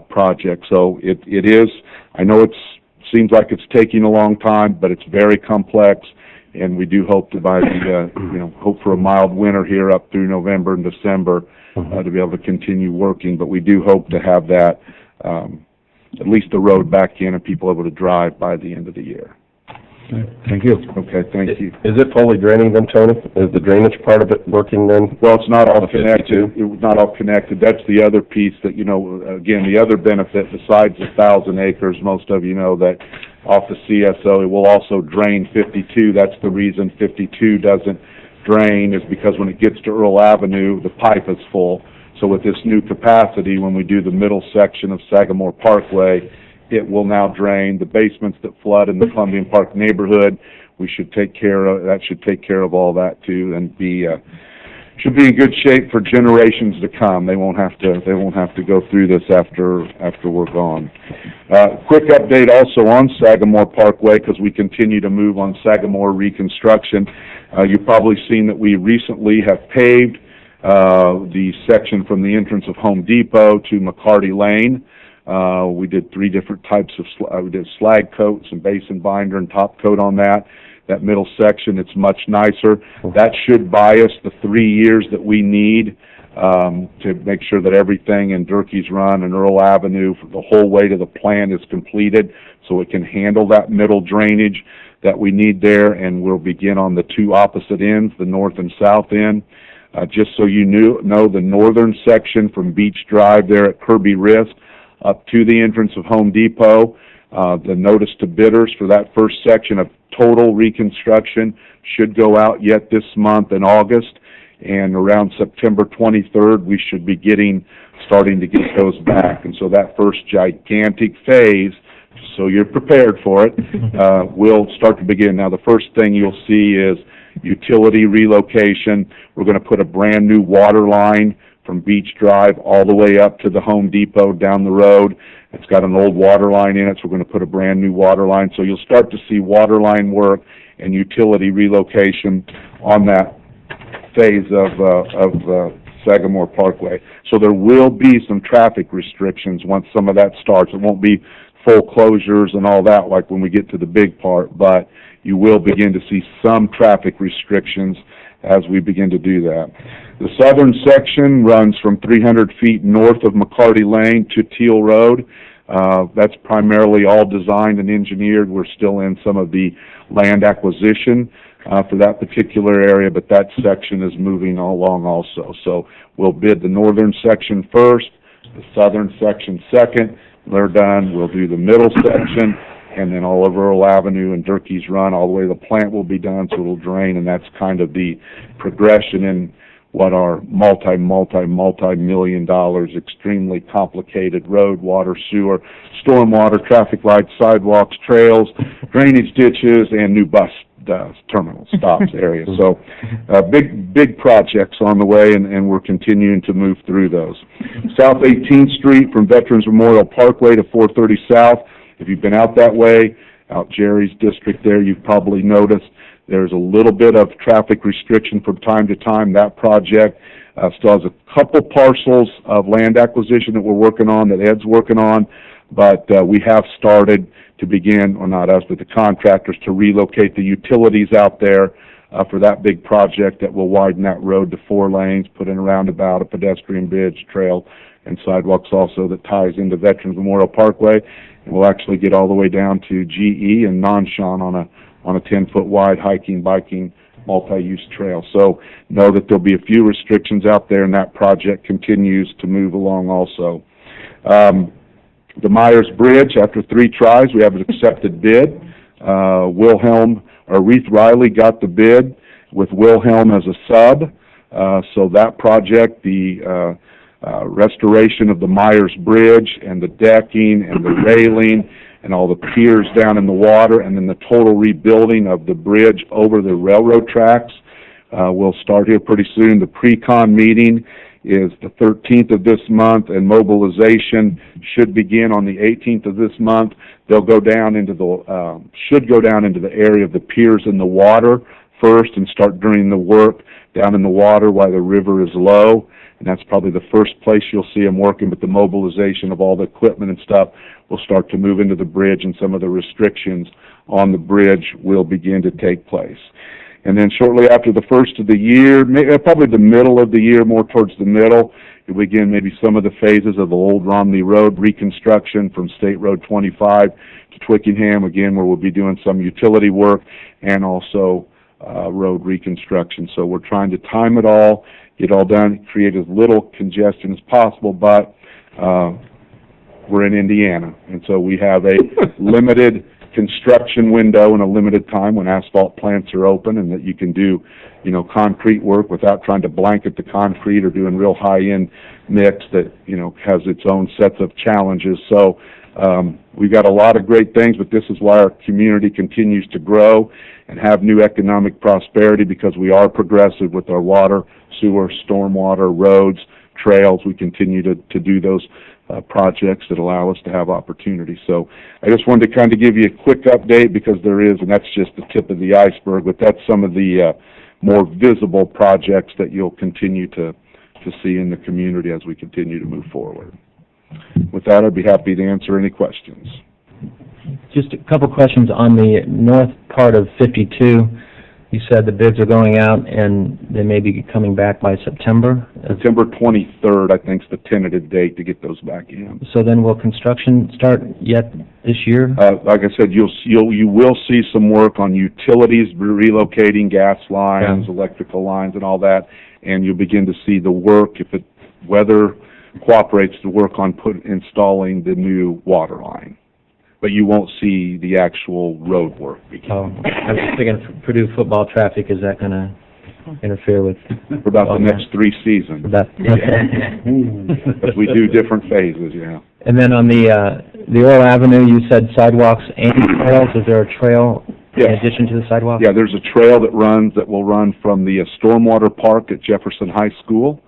S14: project. So it is, I know it seems like it's taking a long time, but it's very complex, and we do hope to hope for a mild winter here up through November and December to be able to continue working. But we do hope to have that, at least the road back in and people able to drive by the end of the year.
S12: Thank you.
S14: Okay, thank you.
S12: Is it fully draining then, Tony? Is the drainage part of it working then?
S14: Well, it's not all connected. It was not all connected. That's the other piece that, again, the other benefit besides the 1,000 acres, most of you know that off the CSO, it will also drain 52. That's the reason 52 doesn't drain, is because when it gets to Earl Avenue, the pipe is full. So with this new capacity, when we do the middle section of Sagamore Parkway, it will now drain the basements that flood in the Columbian Park neighborhood. We should take care of that. Should take care of all that too, and should be in good shape for generations to come. They won't have to go through this after we're gone. Quick update also on Sagamore Parkway, because we continue to move on Sagamore reconstruction. You've probably seen that we recently have paved the section from the entrance of Home Depot to McCarty Lane. We did 3 different types of we did slag coat, some base and binder, and top coat on that. That middle section, it's much nicer. That should buy us the 3 years that we need to make sure that everything in Durkee's Run and Earl Avenue, the whole way to the plant, is completed, so it can handle that middle drainage that we need there. And we'll begin on the 2 opposite ends, the north and south end. Just so you know, the northern section from Beach Drive there at Kirby Risk up to the entrance of Home Depot, the notice to bidders for that first section of total reconstruction should go out yet this month in August, and around September 23rd we should be starting to get those back. And so that first gigantic phase, so you're prepared for it, will start to begin. Now the first thing you'll see is utility relocation. We're going to put a brand new water line from Beach Drive all the way up to the Home Depot down the road. It's got an old water line in it, so we're going to put a brand new water line. So you'll start to see water line work and utility relocation on that phase of Sagamore Parkway. So there will be some traffic restrictions once some of that starts. It won't be full closures and all that like when we get to the big part, but you will begin to see some traffic restrictions as we begin to do that. The southern section runs from 300 feet north of McCarty Lane to Teal Road. That's primarily all designed and engineered. We're still in some of the land acquisition for that particular area, but that section is moving along also. So we'll bid the northern section first, the southern section second. When they're done, we'll do the middle section, and then all over Earl Avenue and Durkee's Run, all the way to the plant will be done, so it'll drain, and that's kind of the progression in what are multi-million dollars, extremely complicated road, water, sewer, stormwater, traffic lights, sidewalks, trails, drainage ditches, and new bus terminal stops area. So big projects on the way, and we're continuing to move through those. South 18th Street from Veterans Memorial Parkway to 430 South. If you've been out that way, out Jerry's district there, you've probably noticed there's a little bit of traffic restriction from time to time. That project still has a couple parcels of land acquisition that we're working on, that Ed's working on, but we have started to begin, or not us, but the contractors, to relocate the utilities out there for that big project that will widen that road to 4 lanes, put in a roundabout, a pedestrian bridge, trail, and sidewalks also that ties into Veterans Memorial Parkway. And we'll actually get all the way down to GE and Nanshan on a 10-foot wide hiking, biking multi-use trail. So know that there'll be a few restrictions out there, and that project continues to move along also. The Myers Bridge, after 3 tries, we have an accepted bid. Reith Riley got the bid with Wilhelm as a sub. So that project, the restoration of the Myers Bridge and the decking and the railing and all the piers down in the water, and then the total rebuilding of the bridge over the railroad tracks, will start here pretty soon. The pre-con meeting is the 13th of this month, and mobilization should begin on the 18th of this month. They'll go down into the, should go down into the area of the piers in the water first and start doing the work down in the water while the river is low. And that's probably the first place you'll see them working, but the mobilization of all the equipment and stuff will start to move into the bridge, and some of the restrictions on the bridge will begin to take place. And then shortly after the first of the year, probably the middle of the year, more towards the middle, you'll begin maybe some of the phases of the Old Romney Road reconstruction from State Road 25 to Twickenham, again, where we'll be doing some utility work and also road reconstruction. So we're trying to time it all, get all done, create as little congestion as possible, but we're in Indiana, and so we have a limited construction window and a limited time when asphalt plants are open, and that you can do, concrete work without trying to blanket the concrete or doing real high-end mix that, has its own sets of challenges. So we've got a lot of great things, but this is why our community continues to grow and have new economic prosperity, because we are progressive with our water, sewer, stormwater, roads, trails. We continue to do those projects that allow us to have opportunity. So I just wanted to kind of give you a quick update, because there is, and that's just the tip of the iceberg, but that's some of the more visible projects that you'll continue to see in the community as we continue to move forward. With that, I'd be happy to answer any questions.
S1: Just a couple questions on the north part of 52. You said the bids are going out and they may be coming back by September?
S14: September 23rd, I think, is the tentative date to get those back in.
S1: So then will construction start yet this year?
S14: Like I said, you will see some work on utilities, relocating gas lines, electrical lines, and all that, and you'll begin to see the work, if weather cooperates, to work on installing the new water line. But you won't see the actual road work begin.
S1: Oh, I was thinking Purdue football traffic, is that going to interfere with?
S14: For about the next 3 seasons. But we do different phases, yeah.
S1: And then on the Earl Avenue, you said sidewalks and trails. Is there a trail in addition to the sidewalk?
S14: Yeah, there's a trail that will run from the stormwater park at Jefferson High School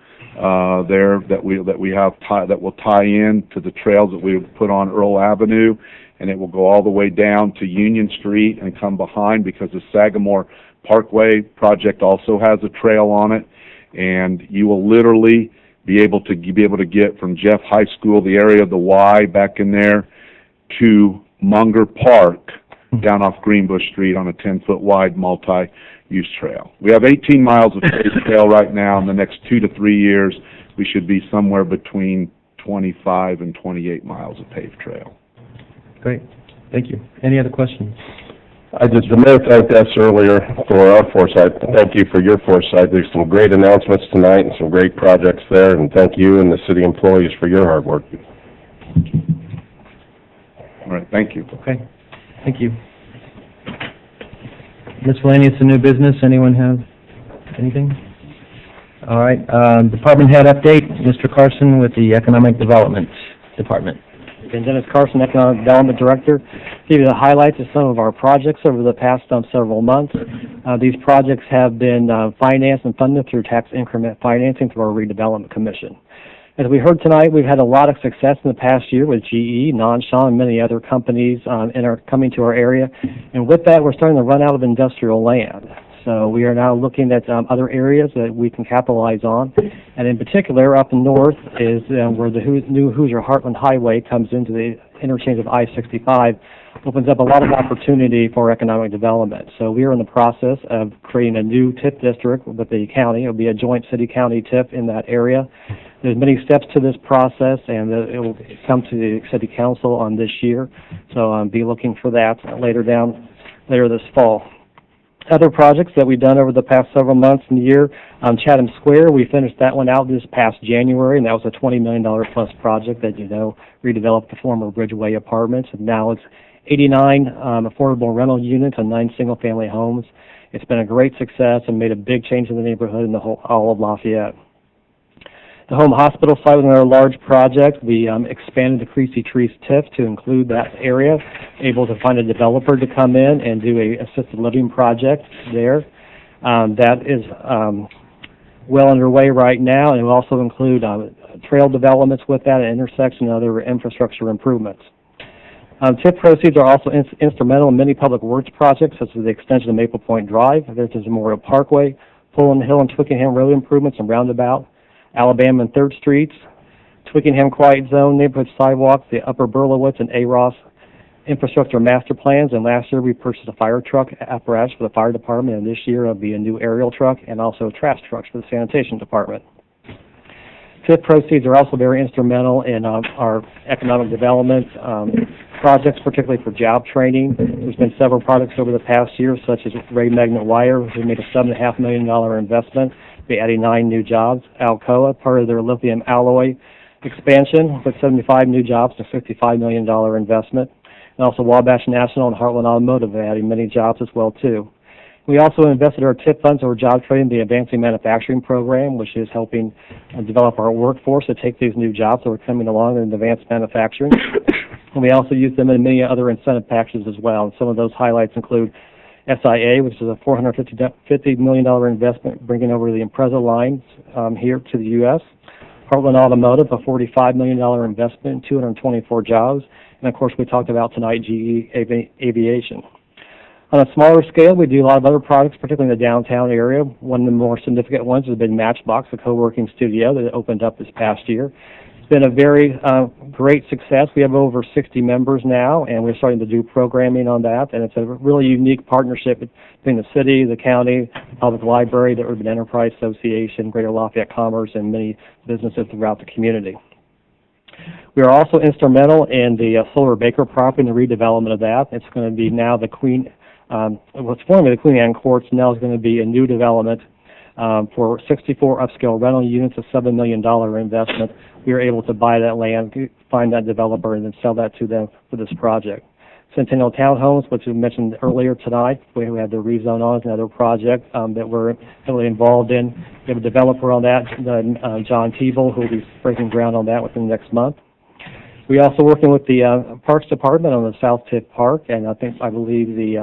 S14: there that will tie in to the trails that we put on Earl Avenue, and it will go all the way down to Union Street and come behind, because the Sagamore Parkway project also has a trail on it, and you will literally be able to get from Jeff High School, the area of the Y back in there, to Munger Park down off Greenbush Street on a 10-foot wide multi-use trail. We have 18 miles of paved trail right now. In the next 2 to 3 years, we should be somewhere between 25 and 28 miles of paved trail.
S1: Great. Thank you. Any other questions?
S12: The mayor thanked us earlier for our foresight. Thank you for your foresight. There's some great announcements tonight and some great projects there, and thank you and the city employees for your hard work.
S14: All right, thank you.
S1: Okay. Thank you. Miscellaneous and new business, anyone have anything? All right, department head update, Mr. Carson with the Economic Development Department.
S7: And Dennis Carson, Economic Development Director, give you the highlights of some of our projects over the past several months. These projects have been financed and funded through tax increment financing through our Redevelopment Commission. As we heard tonight, we've had a lot of success in the past year with GE, Non-Shaw, and many other companies coming to our area. And with that, we're starting to run out of industrial land. So we are now looking at other areas that we can capitalize on. And in particular, up north is where the new Hoosier Heartland Highway comes into the interchange of I-65, opens up a lot of opportunity for economic development. So we are in the process of creating a new TIF district with the county. It will be a joint city-county TIF in that area. There's many steps to this process, and it will come to the city council on this year. So be looking for that later this fall. Other projects that we've done over the past several months and year, Chatham Square, we finished that one out this past January, and that was a $20 million plus project that, redeveloped the former Bridgeway Apartments, and now it's 89 affordable rental units and 9 single-family homes. It's been a great success and made a big change in the neighborhood and all of Lafayette. The home hospital site was another large project. We expanded the Creasy Trees TIF to include that area, able to find a developer to come in and do a assisted living project there. That is well underway right now, and it will also include trail developments with that, an intersection, and other infrastructure improvements. TIF proceeds are also instrumental in many public works projects, such as the extension of Maple Point Drive, there's Memorial Parkway, Pullen Hill and Twickenham Road improvements and roundabout, Alabama and 3rd Streets, Twickenham Quiet Zone neighborhood sidewalks, the Upper Berlowitz and A-Ross infrastructure master plans, and last year we purchased a fire truck apparatus for the fire department, and this year it'll be a new aerial truck and also trash trucks for the sanitation department. TIF proceeds are also very instrumental in our economic development projects, particularly for job training. There's been several projects over the past year, such as Ray Magnet Wire, who made a $7.5 million investment, be adding 9 new jobs. Alcoa, part of their lithium alloy expansion, with 75 new jobs to $55 million investment. And also Wabash National and Heartland Automotive adding many jobs as well, too. We also invested our TIP funds over job training, the Advancing Manufacturing Program, which is helping develop our workforce to take these new jobs that are coming along in advanced manufacturing. And we also use them in many other incentive packages as well. And some of those highlights include SIA, which is a $450 million investment bringing over the Impreza lines here to the U.S. Heartland Automotive, a $45 million investment, 224 jobs. And, of course, we talked about tonight GE Aviation. On a smaller scale, we do a lot of other projects, particularly in the downtown area. One of the more significant ones has been Matchbox, a co-working studio that opened up this past year. It's been a very great success. We have over 60 members now, and we're starting to do programming on that. And it's a really unique partnership between the city, the county, the public library, the Urban Enterprise Association, Greater Lafayette Commerce, and many businesses throughout the community. We are also instrumental in the Solar Baker property and the redevelopment of that. It's going to be now the what's formerly the Queen Anne Courts, now is going to be a new development for 64 upscale rental units, a $7 million investment. We were able to buy that land, find that developer, and then sell that to them for this project. Centennial Townhomes, which we mentioned earlier tonight, we had the rezone on, another project that we're heavily involved in. We have a developer on that, John Teeble, who will be breaking ground on that within the next month. We also working with the Parks Department on the South Tip Park, and I believe the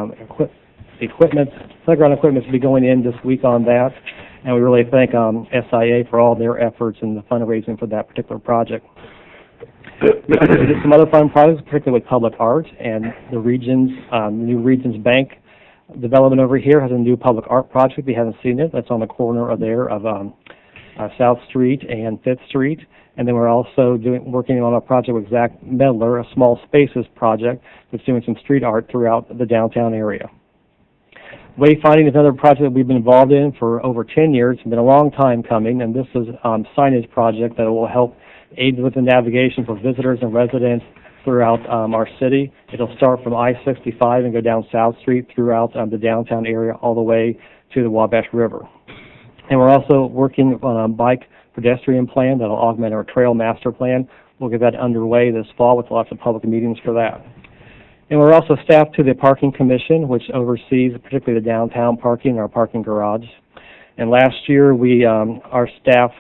S7: playground equipment will be going in this week on that. And we really thank SIA for all their efforts in the fundraising for that particular project. We did some other fun projects, particularly with public art, and the Regions, new Regions Bank development over here has a new public art project. We haven't seen it. That's on the corner of South Street and 5th Street. And then we're also working on a project with Zach Medler, a Small Spaces project that's doing some street art throughout the downtown area. Wayfinding is another project that we've been involved in for over 10 years. It's been a long time coming, and this is a signage project that will help aid with the navigation for visitors and residents throughout our city. It'll start from I-65 and go down South Street throughout the downtown area all the way to the Wabash River. And we're also working on a bike pedestrian plan that will augment our trail master plan. We'll get that underway this fall with lots of public meetings for that. And we're also staffed to the Parking Commission, which oversees particularly the downtown parking and our parking garage. And last year, our staff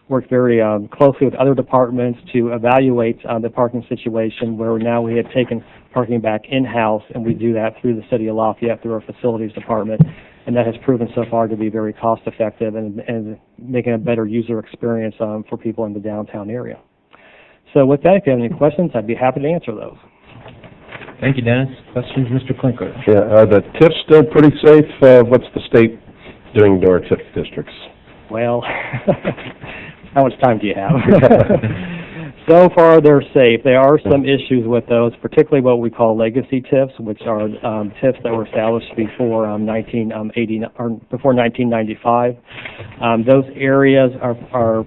S7: worked very closely with other departments to evaluate the parking situation, where now we have taken parking back in-house, and we do that through the City of Lafayette through our Facilities Department. And that has proven so far to be very cost-effective and making a better user experience for people in the downtown area. So with that, if you have any questions, I'd be happy to answer those.
S1: Thank you, Dennis. Questions, Mr. Klinker?
S12: Yeah, are the TIFs still pretty safe? What's the state doing to our TIF districts?
S7: Well, how much time do you have? So far, they're safe. There are some issues with those, particularly what we call legacy TIFs, which are TIFs that were established before 1995. Those areas are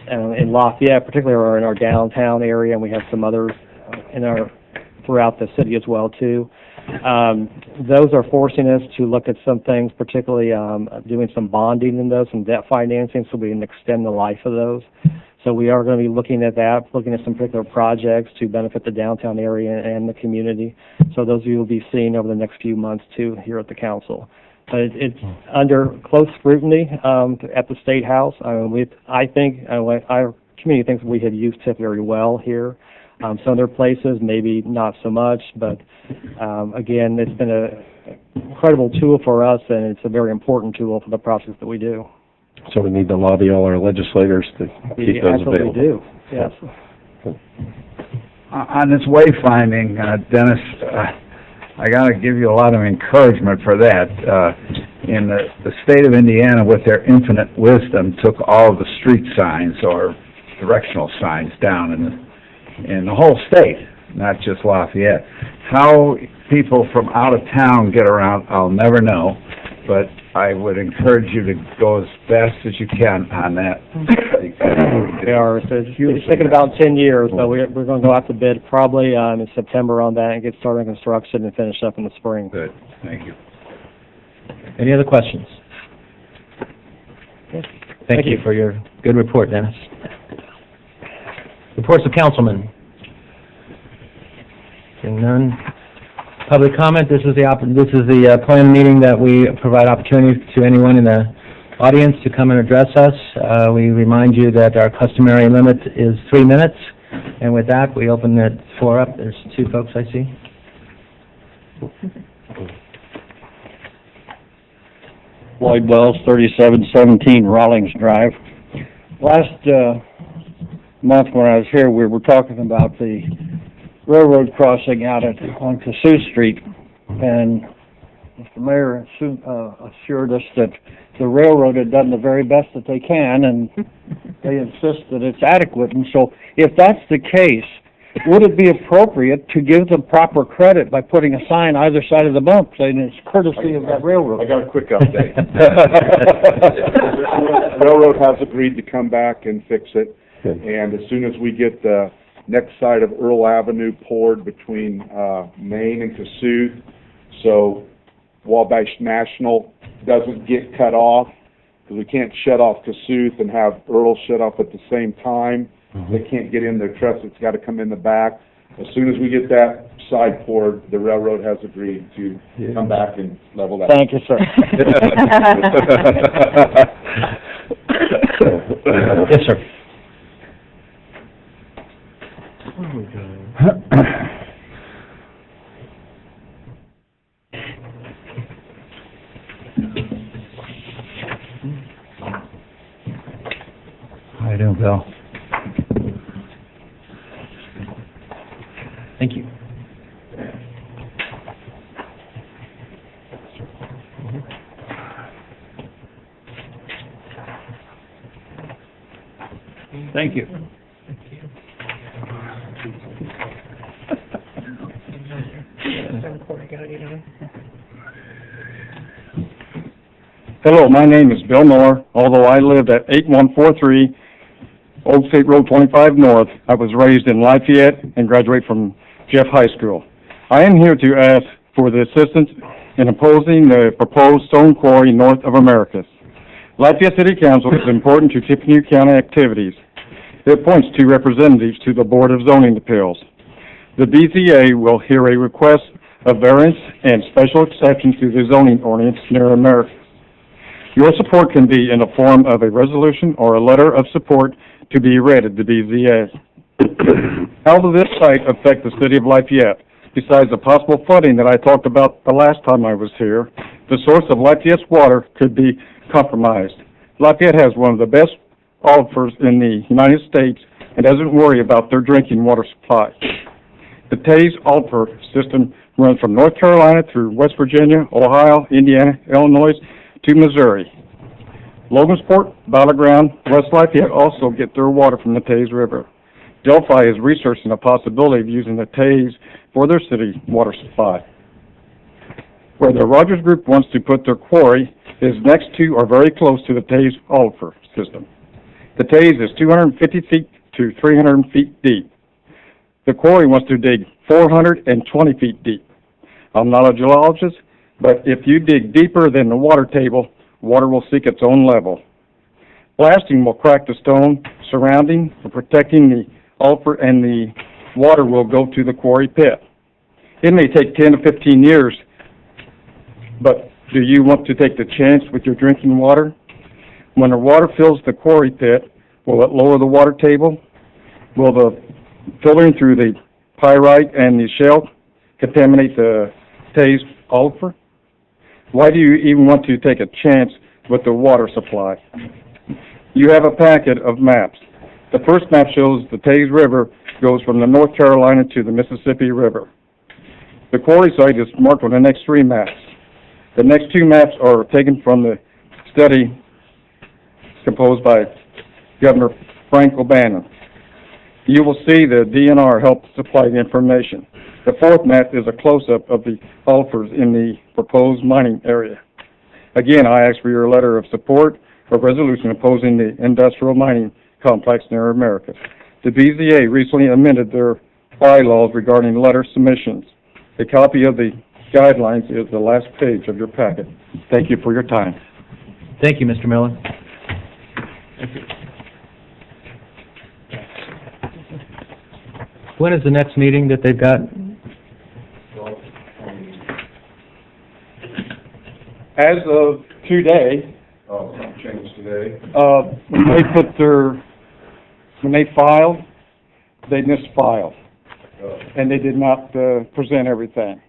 S7: in Lafayette, particularly, are in our downtown area, and we have some others throughout the city as well too. Those are forcing us to look at some things, particularly doing some bonding in those, some debt financing, so we can extend the life of those. So we are going to be looking at that, looking at some particular projects to benefit the downtown area and the community. So those you will be seeing over the next few months too here at the council. But it's under close scrutiny at the State House. I think our community thinks we have used TIF very well here. Some other places maybe not so much, but again, it's been an incredible tool for us, and it's a very important tool for the process that we do.
S12: So we need to lobby all our legislators to keep those available.
S7: We do, yes.
S5: On this wayfinding, Dennis, I got to give you a lot of encouragement for that. In the state of Indiana, with their infinite wisdom, took all the street signs or directional signs down in the whole state, not just Lafayette. How people from out of town get around, I'll never know, but I would encourage you to go as fast as you can on that.
S7: We are. It's taken about 10 years, but we're going to go out to bid probably in September on that and get started on construction and finish up in the spring.
S5: Good. Thank you.
S1: Any other questions? Thank you for your good report, Dennis. Reports of councilmen. Seeing none. Public comment. This is the planned meeting that we provide opportunity to anyone in the audience to come and address us. We remind you that our customary limit is 3 minutes, and with that, we open the floor up. There's 2 folks I see.
S17: Lloyd Wells, 3717 Rawlings Drive. Last month when I was here, we were talking about the railroad crossing out on Cassuth Street, and Mr. Mayor assured us that the railroad had done the very best that they can, and they insist that it's adequate. And so, if that's the case, would it be appropriate to give them proper credit by putting a sign either side of the bump saying it's courtesy of that railroad?
S14: I got a quick update. Railroad has agreed to come back and fix it, and as soon as we get the next side of Earl Avenue poured between Main and Cassuth, so Wabash National doesn't get cut off, because we can't shut off Cassuth and have Earl shut off at the same time. They can't get in their trucks, it's got to come in the back. As soon as we get that side poured, the railroad has agreed to come back and level that.
S17: Thank you, sir.
S1: Yes, sir.
S5: How you doing, Bill?
S1: Thank you.
S6: Thank you.
S17: Hello, my name is Bill Moore. Although I live at 8143 Old State Road 25 North, I was raised in Lafayette and graduated from Jeff High School. I am here to ask for the assistance in opposing the proposed stone quarry north of Americus. Lafayette City Council is important to Tippecanoe County activities. It appoints 2 representatives to the Board of Zoning Appeals. The BZA will hear a request of variance and special exceptions to the zoning ordinance near Americus. Your support can be in the form of a resolution or a letter of support to be read at the BZA. How will this site affect the city of Lafayette? Besides the possible flooding that I talked about the last time I was here, the source of Lafayette's water could be compromised. Lafayette has one of the best aquifers in the United States and doesn't worry about their drinking water supply. The Taze aquifer system runs from North Carolina through West Virginia, Ohio, Indiana, Illinois, to Missouri. Logansport, Battleground, West Lafayette also get their water from the Taze River. Delphi is researching the possibility of using the Taze for their city water supply. Where the Rogers Group wants to put their quarry is next to or very close to the Taze aquifer system. The Taze is 250 feet to 300 feet deep. The quarry wants to dig 420 feet deep. I'm not a geologist, but if you dig deeper than the water table, water will seek its own level. Blasting will crack the stone surrounding and protecting the ulfra, and the water will go to the quarry pit. It may take 10 to 15 years, but do you want to take the chance with your drinking water? When the water fills the quarry pit, will it lower the water table? Will the filtering through the pyrite and the shale contaminate the Taze ulfra? Why do you even want to take a chance with the water supply? You have a packet of maps. The first map shows the Taze River goes from the North Carolina to the Mississippi River. The quarry site is marked on the next 3 maps. The next 2 maps are taken from the study composed by Governor Frank O'Bannon. You will see the DNR helped supply the information. The 4th map is a close-up of the ulfers in the proposed mining area. Again, I ask for your letter of support for resolution opposing the industrial mining complex near America. The BZA recently amended their bylaws regarding letter submissions. A copy of the guidelines is the last page of your packet. Thank you for your time.
S1: Thank you, Mr. Miller. When is the next meeting that they've got?
S17: As of today,
S14: Changed today.
S17: when they filed, they misfiled, and they did not present everything.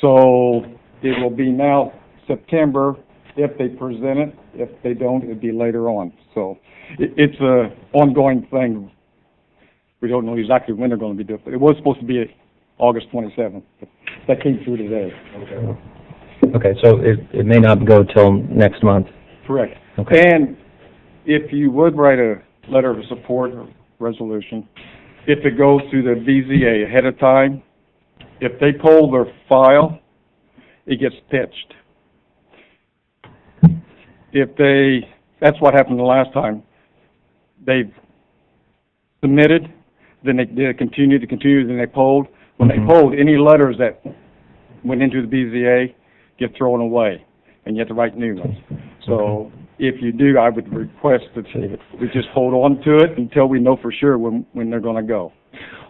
S17: So it will be now September if they present it. If they don't, it'll be later on. So it's a ongoing thing. We don't know exactly when they're going to be doing it. It was supposed to be August 27th, but that came through today.
S14: Okay.
S1: Okay, so it may not go till next month.
S17: Correct.
S1: Okay.
S17: And if you would write a letter of support or resolution, if it goes to the BZA ahead of time, if they pull their file, it gets pitched. That's what happened the last time. They submitted, then they continued, then they polled. When they polled, any letters that went into the BZA get thrown away, and you have to write new ones. So if you do, I would request that we just hold on to it until we know for sure when they're going to go.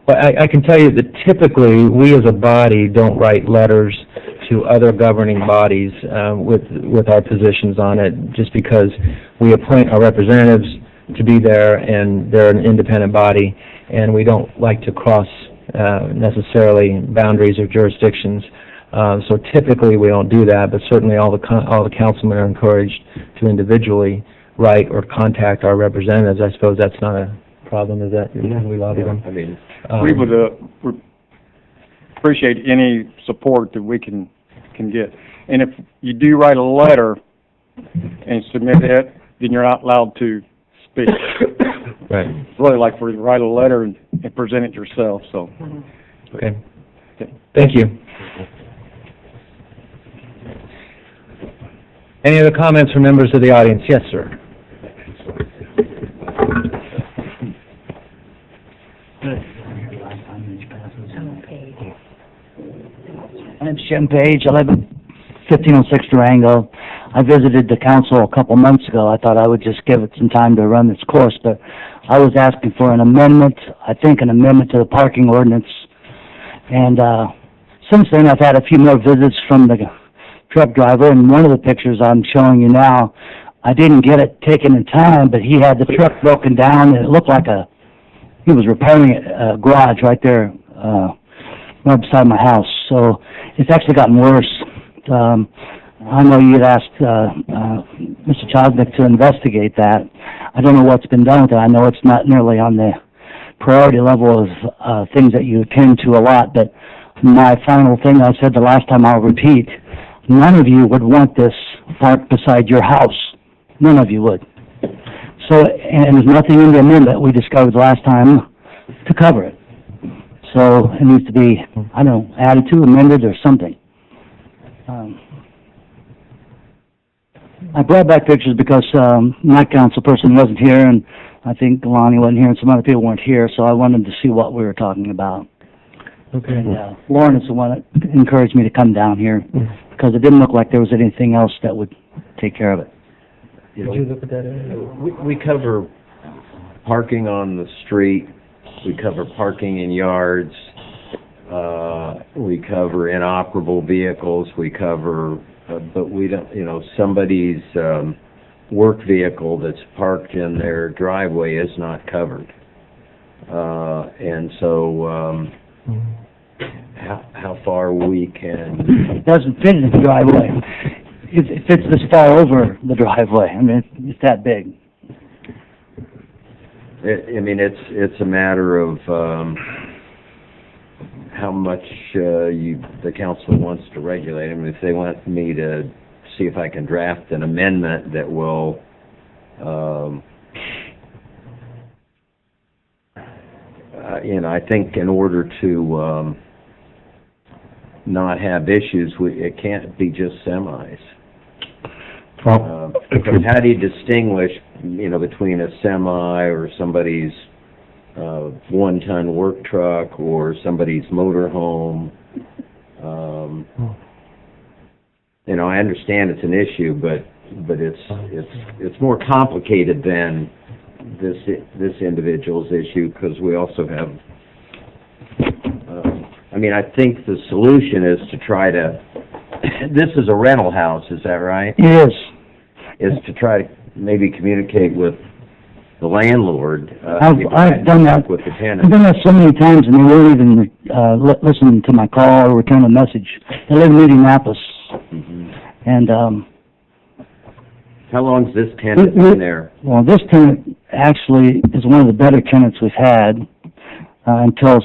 S1: Well, I can tell you that typically, we as a body don't write letters to other governing bodies with our positions on it, just because we appoint our representatives to be there, and they're an independent body, and we don't like to cross necessarily boundaries or jurisdictions. So typically we don't do that, but certainly all the councilmen are encouraged to individually write or contact our representatives. I suppose that's not a problem, is that? Yeah. We lobby them.
S13: I mean,
S17: we would appreciate any support that we can get. And if you do write a letter and submit it, then you're not allowed to speak.
S1: Right.
S17: It's really like for you to write a letter and present it yourself. So.
S1: Okay. Thank you. Any other comments from members of the audience? Yes, sir.
S18: My name's Jim Page. I live at 1506 Durango. I visited the council a couple months ago. I thought I would just give it some time to run its course, but I was asking for an amendment, I think an amendment to the parking ordinance. And since then, I've had a few more visits from the truck driver, and one of the pictures I'm showing you now, I didn't get it taken in time, but he had the truck broken down, and it looked like he was repairing a garage right there, right beside my house. So it's actually gotten worse. I know you'd asked Mr. Chosnick to investigate that. I don't know what's been done with it. I know it's not nearly on the priority level of things that you attend to a lot, but my final thing I said the last time, I'll repeat, none of you would want this parked beside your house. None of you would. So, and there's nothing in the amendment we discovered last time to cover it. So it needs to be, I don't know, added to, amended, or something. I brought back pictures because my council person wasn't here, and I think Lonnie wasn't here, and some other people weren't here, so I wanted to see what we were talking about.
S1: Okay.
S18: And, Lauren is the one that encouraged me to come down here, because it didn't look like there was anything else that would take care of it.
S1: Did you look at that area?
S13: We cover parking on the street, we cover parking in yards, we cover inoperable vehicles, we cover, but we don't, somebody's work vehicle that's parked in their driveway is not covered. And so, how far we can...
S18: It doesn't fit in the driveway. It fits this far over the driveway. I mean, it's that big.
S13: It's a matter of how much the council wants to regulate. I mean, if they want me to see if I can draft an amendment that will I think in order to not have issues, it can't be just semis. Because how do you distinguish, between a semi or somebody's one-ton work truck or somebody's motorhome? I understand it's an issue, but it's more complicated than this individual's issue, because we also have. I think the solution is to try to. This is a rental house, is that right?
S18: It is.
S13: Is to try to maybe communicate with the landlord.
S18: I've done that
S13: with the tenant.
S18: I've done that so many times, and they won't even listen to my call or return a message. I live in Indianapolis, and
S13: how long's this tenant been there?
S18: Well, this tenant actually is one of the better tenants we've had until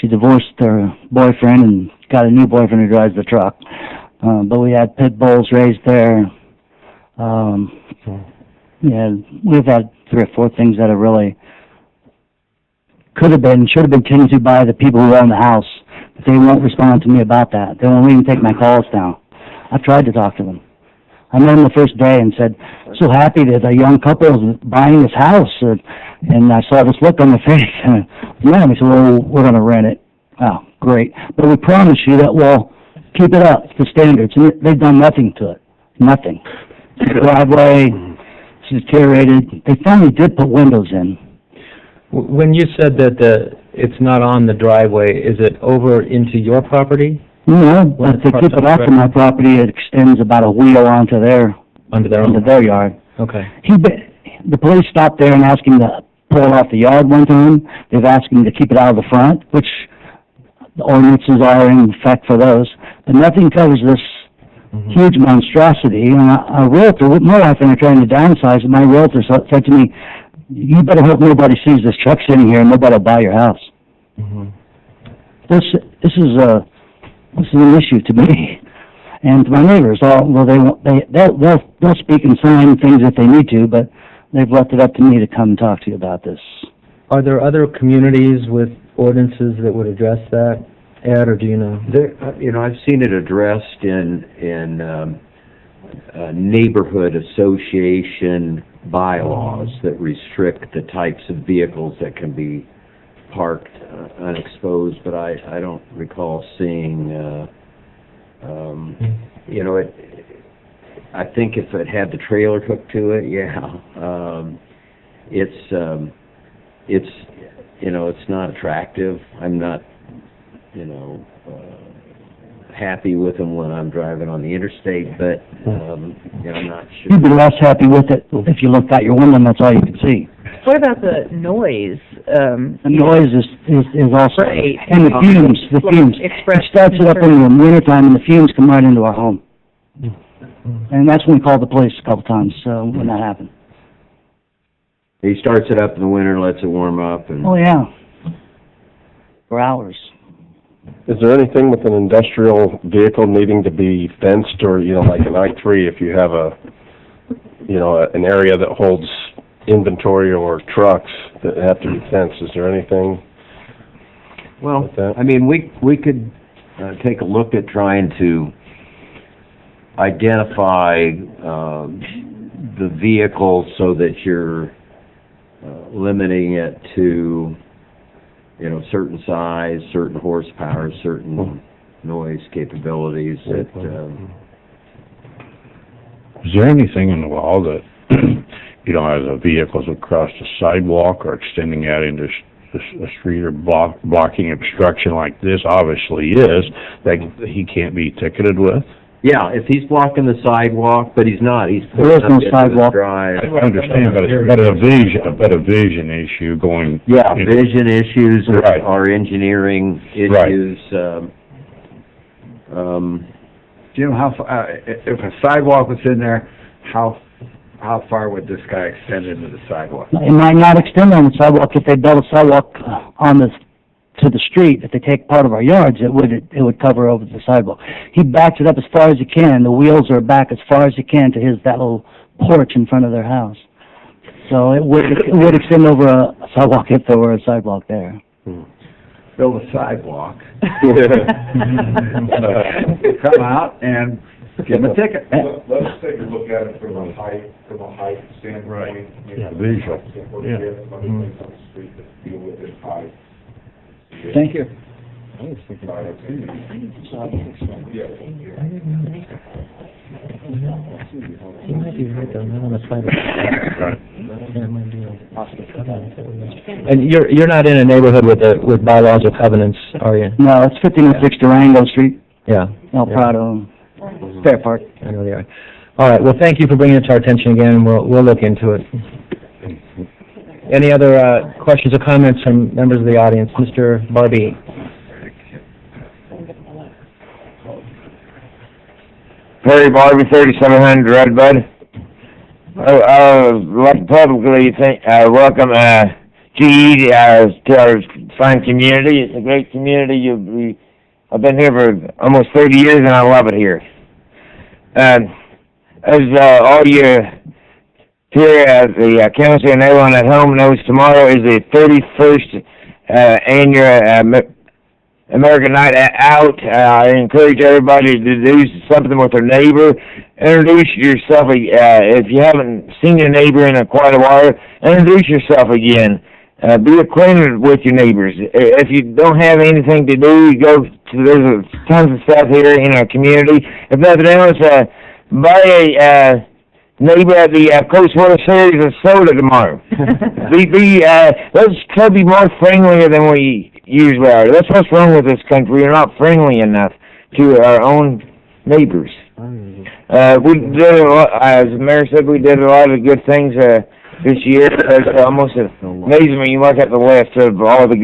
S18: she divorced her boyfriend and got a new boyfriend who drives the truck. But we had pit bulls raised there. We've had 3 or 4 things that are really should have been tended to by the people who own the house. But they won't respond to me about that. They won't even take my calls now. I've tried to talk to them. I met them the first day and said, so happy that a young couple is buying this house. And I saw this look on their face. And man, they said, well, we're going to rent it. Oh, great. But we promise you that we'll keep it up to standards. And they've done nothing to it. Nothing. The driveway is deteriorated. They finally did put windows in.
S1: When you said that it's not on the driveway, is it over into your property?
S18: No, but to keep it off of my property, it extends about a wheel onto their yard.
S1: Okay.
S18: The police stopped there and asked him to pull it off the yard one time. They've asked him to keep it out of the front, which the ordinances are in effect for those. But nothing covers this huge monstrosity. And a realtor, my wife and I are trying to downsize, and my realtor said to me, you better hope nobody sees this truck sitting here and nobody will buy your house. This is an issue to me and to my neighbors. They'll speak and sign things if they need to, but they've left it up to me to come and talk to you about this.
S1: Are there other communities with ordinances that would address that, Ed, or do you know?
S13: I've seen it addressed in neighborhood association bylaws that restrict the types of vehicles that can be parked unexposed, but I don't recall seeing, I think if it had the trailer hooked to it, it's not attractive. I'm not, happy with them when I'm driving on the interstate, but, I'm not sure.
S18: You'd be less happy with it if you looked out your window and that's all you could see.
S9: What about the noise?
S18: The noise is also,
S9: right.
S18: And the fumes. It starts it up in the wintertime, and the fumes come right into our home. And that's when we called the police a couple times, when that happened.
S13: He starts it up in the winter and lets it warm up. And
S18: oh, yeah. For hours.
S12: Is there anything with an industrial vehicle needing to be fenced, or, like an I-3, if you have an area that holds inventory or trucks that have to be fenced, is there anything?
S13: Well,
S12: like that?
S13: we could take a look at trying to identify the vehicle so that you're limiting it to you know, certain size, certain horsepower, certain noise capabilities that,
S11: Is there anything in the law that, you know, as a vehicle's across the sidewalk or extending out into a street or blocking obstruction like this obviously is, that he can't be ticketed with?
S13: yeah, if he's blocking the sidewalk, but he's not, he's
S18: There is
S13: pulling
S18: no
S13: up into the
S18: sidewalk.
S13: drive.
S11: I understand, but a vision issue going...
S13: Yeah, vision issues
S11: Right.
S13: or engineering
S11: Right.
S13: issues,
S5: Jim, if a sidewalk was in there, how far would this guy extend into the sidewalk?
S18: It might not extend on the sidewalk if they build a sidewalk to the street. If they take part of our yards, it would cover over the sidewalk. He backs it up as far as he can. The wheels are back as far as he can to that little porch in front of their house. So it would extend over a sidewalk if there were a sidewalk there.
S5: Build a sidewalk. Come out and give him a ticket.
S14: Let's take a look at it from a height standpoint.
S11: Right. Yeah, visual. Yeah.
S14: Deal with this height.
S5: Thank you.
S1: And you're not in a neighborhood with bylaws or covenants, are you?
S18: No, it's 1506 Durango Street,
S1: Yeah.
S18: El Prado, Fair Park.
S1: I know they are. All right, well, thank you for bringing it to our attention again, we'll look into it. Any other questions or comments from members of the audience? Mr. Barbie?
S19: Perry Barbie, 3700 Redbud. Like to publicly welcome GE to our fine community. It's a great community. I've been here for almost 30 years and I love it here. As all you here at the council and everyone at home knows, tomorrow is the 31st annual American Night Out. I encourage everybody to do something with their neighbor. Introduce yourself. If you haven't seen your neighbor in quite a while, introduce yourself again. Be acquainted with your neighbors. If you don't have anything to do, you go to, there's tons of stuff here in our community. If nothing else, buy a neighbor at the Coast World Series of soda tomorrow. Let's try to be more friendlier than we usually are. That's what's wrong with this country. We're not friendly enough to our own neighbors. We did a lot, as the mayor said, we did a lot of good things this year. It's almost amazing when you look at the list of all the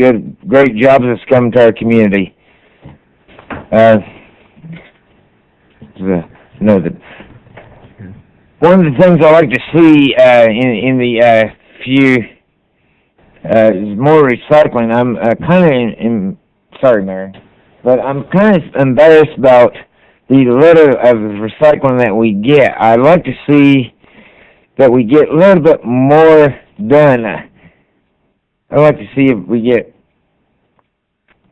S19: great jobs that's come to our community. One of the things I like to see in the is more recycling. I'm kind of sorry, Mayor, but I'm kind of embarrassed about the little of recycling that we get. I'd like to see that we get a little bit more done. I'd like to see if we get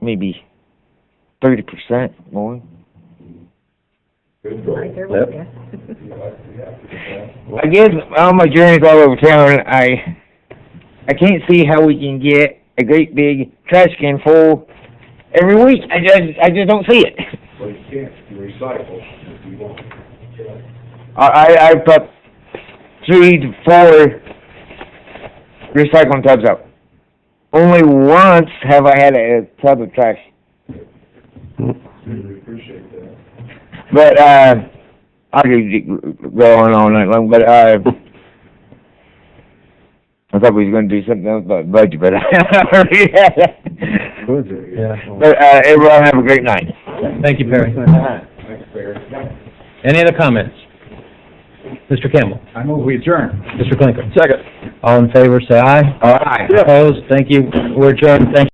S19: maybe 30% more.
S3: Right there with you.
S19: I guess on my journeys all over town, I can't see how we can get a great big trash can full every week. I just don't see it.
S14: Well, you can't recycle if you want.
S19: I put 3 to 4 recycling tubs out. Only once have I had a tub of trash.
S14: We appreciate that.
S19: But I could go on all night long, but I thought we was going to do something else about budget, but But everyone have a great night.
S1: Thank you, Perry.
S14: Thanks, Barry.
S1: Any other comments? Mr. Campbell?
S5: I move we adjourn.
S1: Mr. Clinker?
S5: Second.
S1: All in favor, say aye.
S5: Aye.
S1: Opposed? Thank you. We're adjourned. Thank you.